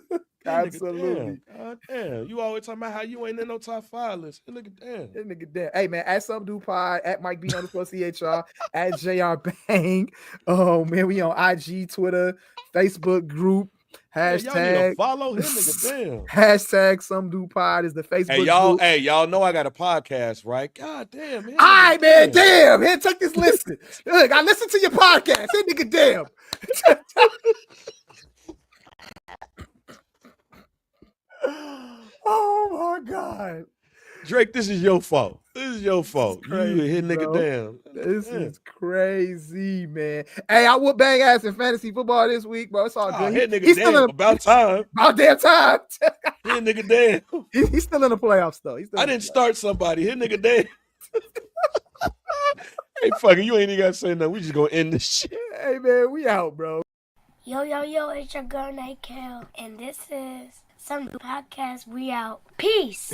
damn. Absolutely. God damn. You always talking about how you ain't in no top 5 list. That nigga damn. That nigga dead. Hey man, at some dude pod, at Mike B _CHR, at JR Bang. Oh man, we on IG, Twitter, Facebook group. Y'all need to Hashtag follow him, nigga damn. hashtag some dude pod is the Facebook group. Hey, y'all know I got a podcast, right? God damn, man. All right, man, damn. Here, take this listen. Look, I listen to your podcast. That nigga damn. Oh my God. Drake, this is your fault. This is your fault. crazy, You hit nigga bro. down. This Damn. is crazy, man. Hey, I whooped Bang ass in fantasy football this week, bro. It's all Oh, good. hit nigga He's still down. in About time. about damn time. Hit nigga down. He's still in the playoffs, though. He's still I in the didn't playoffs. start somebody. Hit nigga down. Hey, fuck it. You ain't even got to say nothing. We just gonna end this shit. Hey, man, we out, bro. Yo, yo, yo, it's your girl, Nate Kel, and this is Some Podcast. We out. Peace.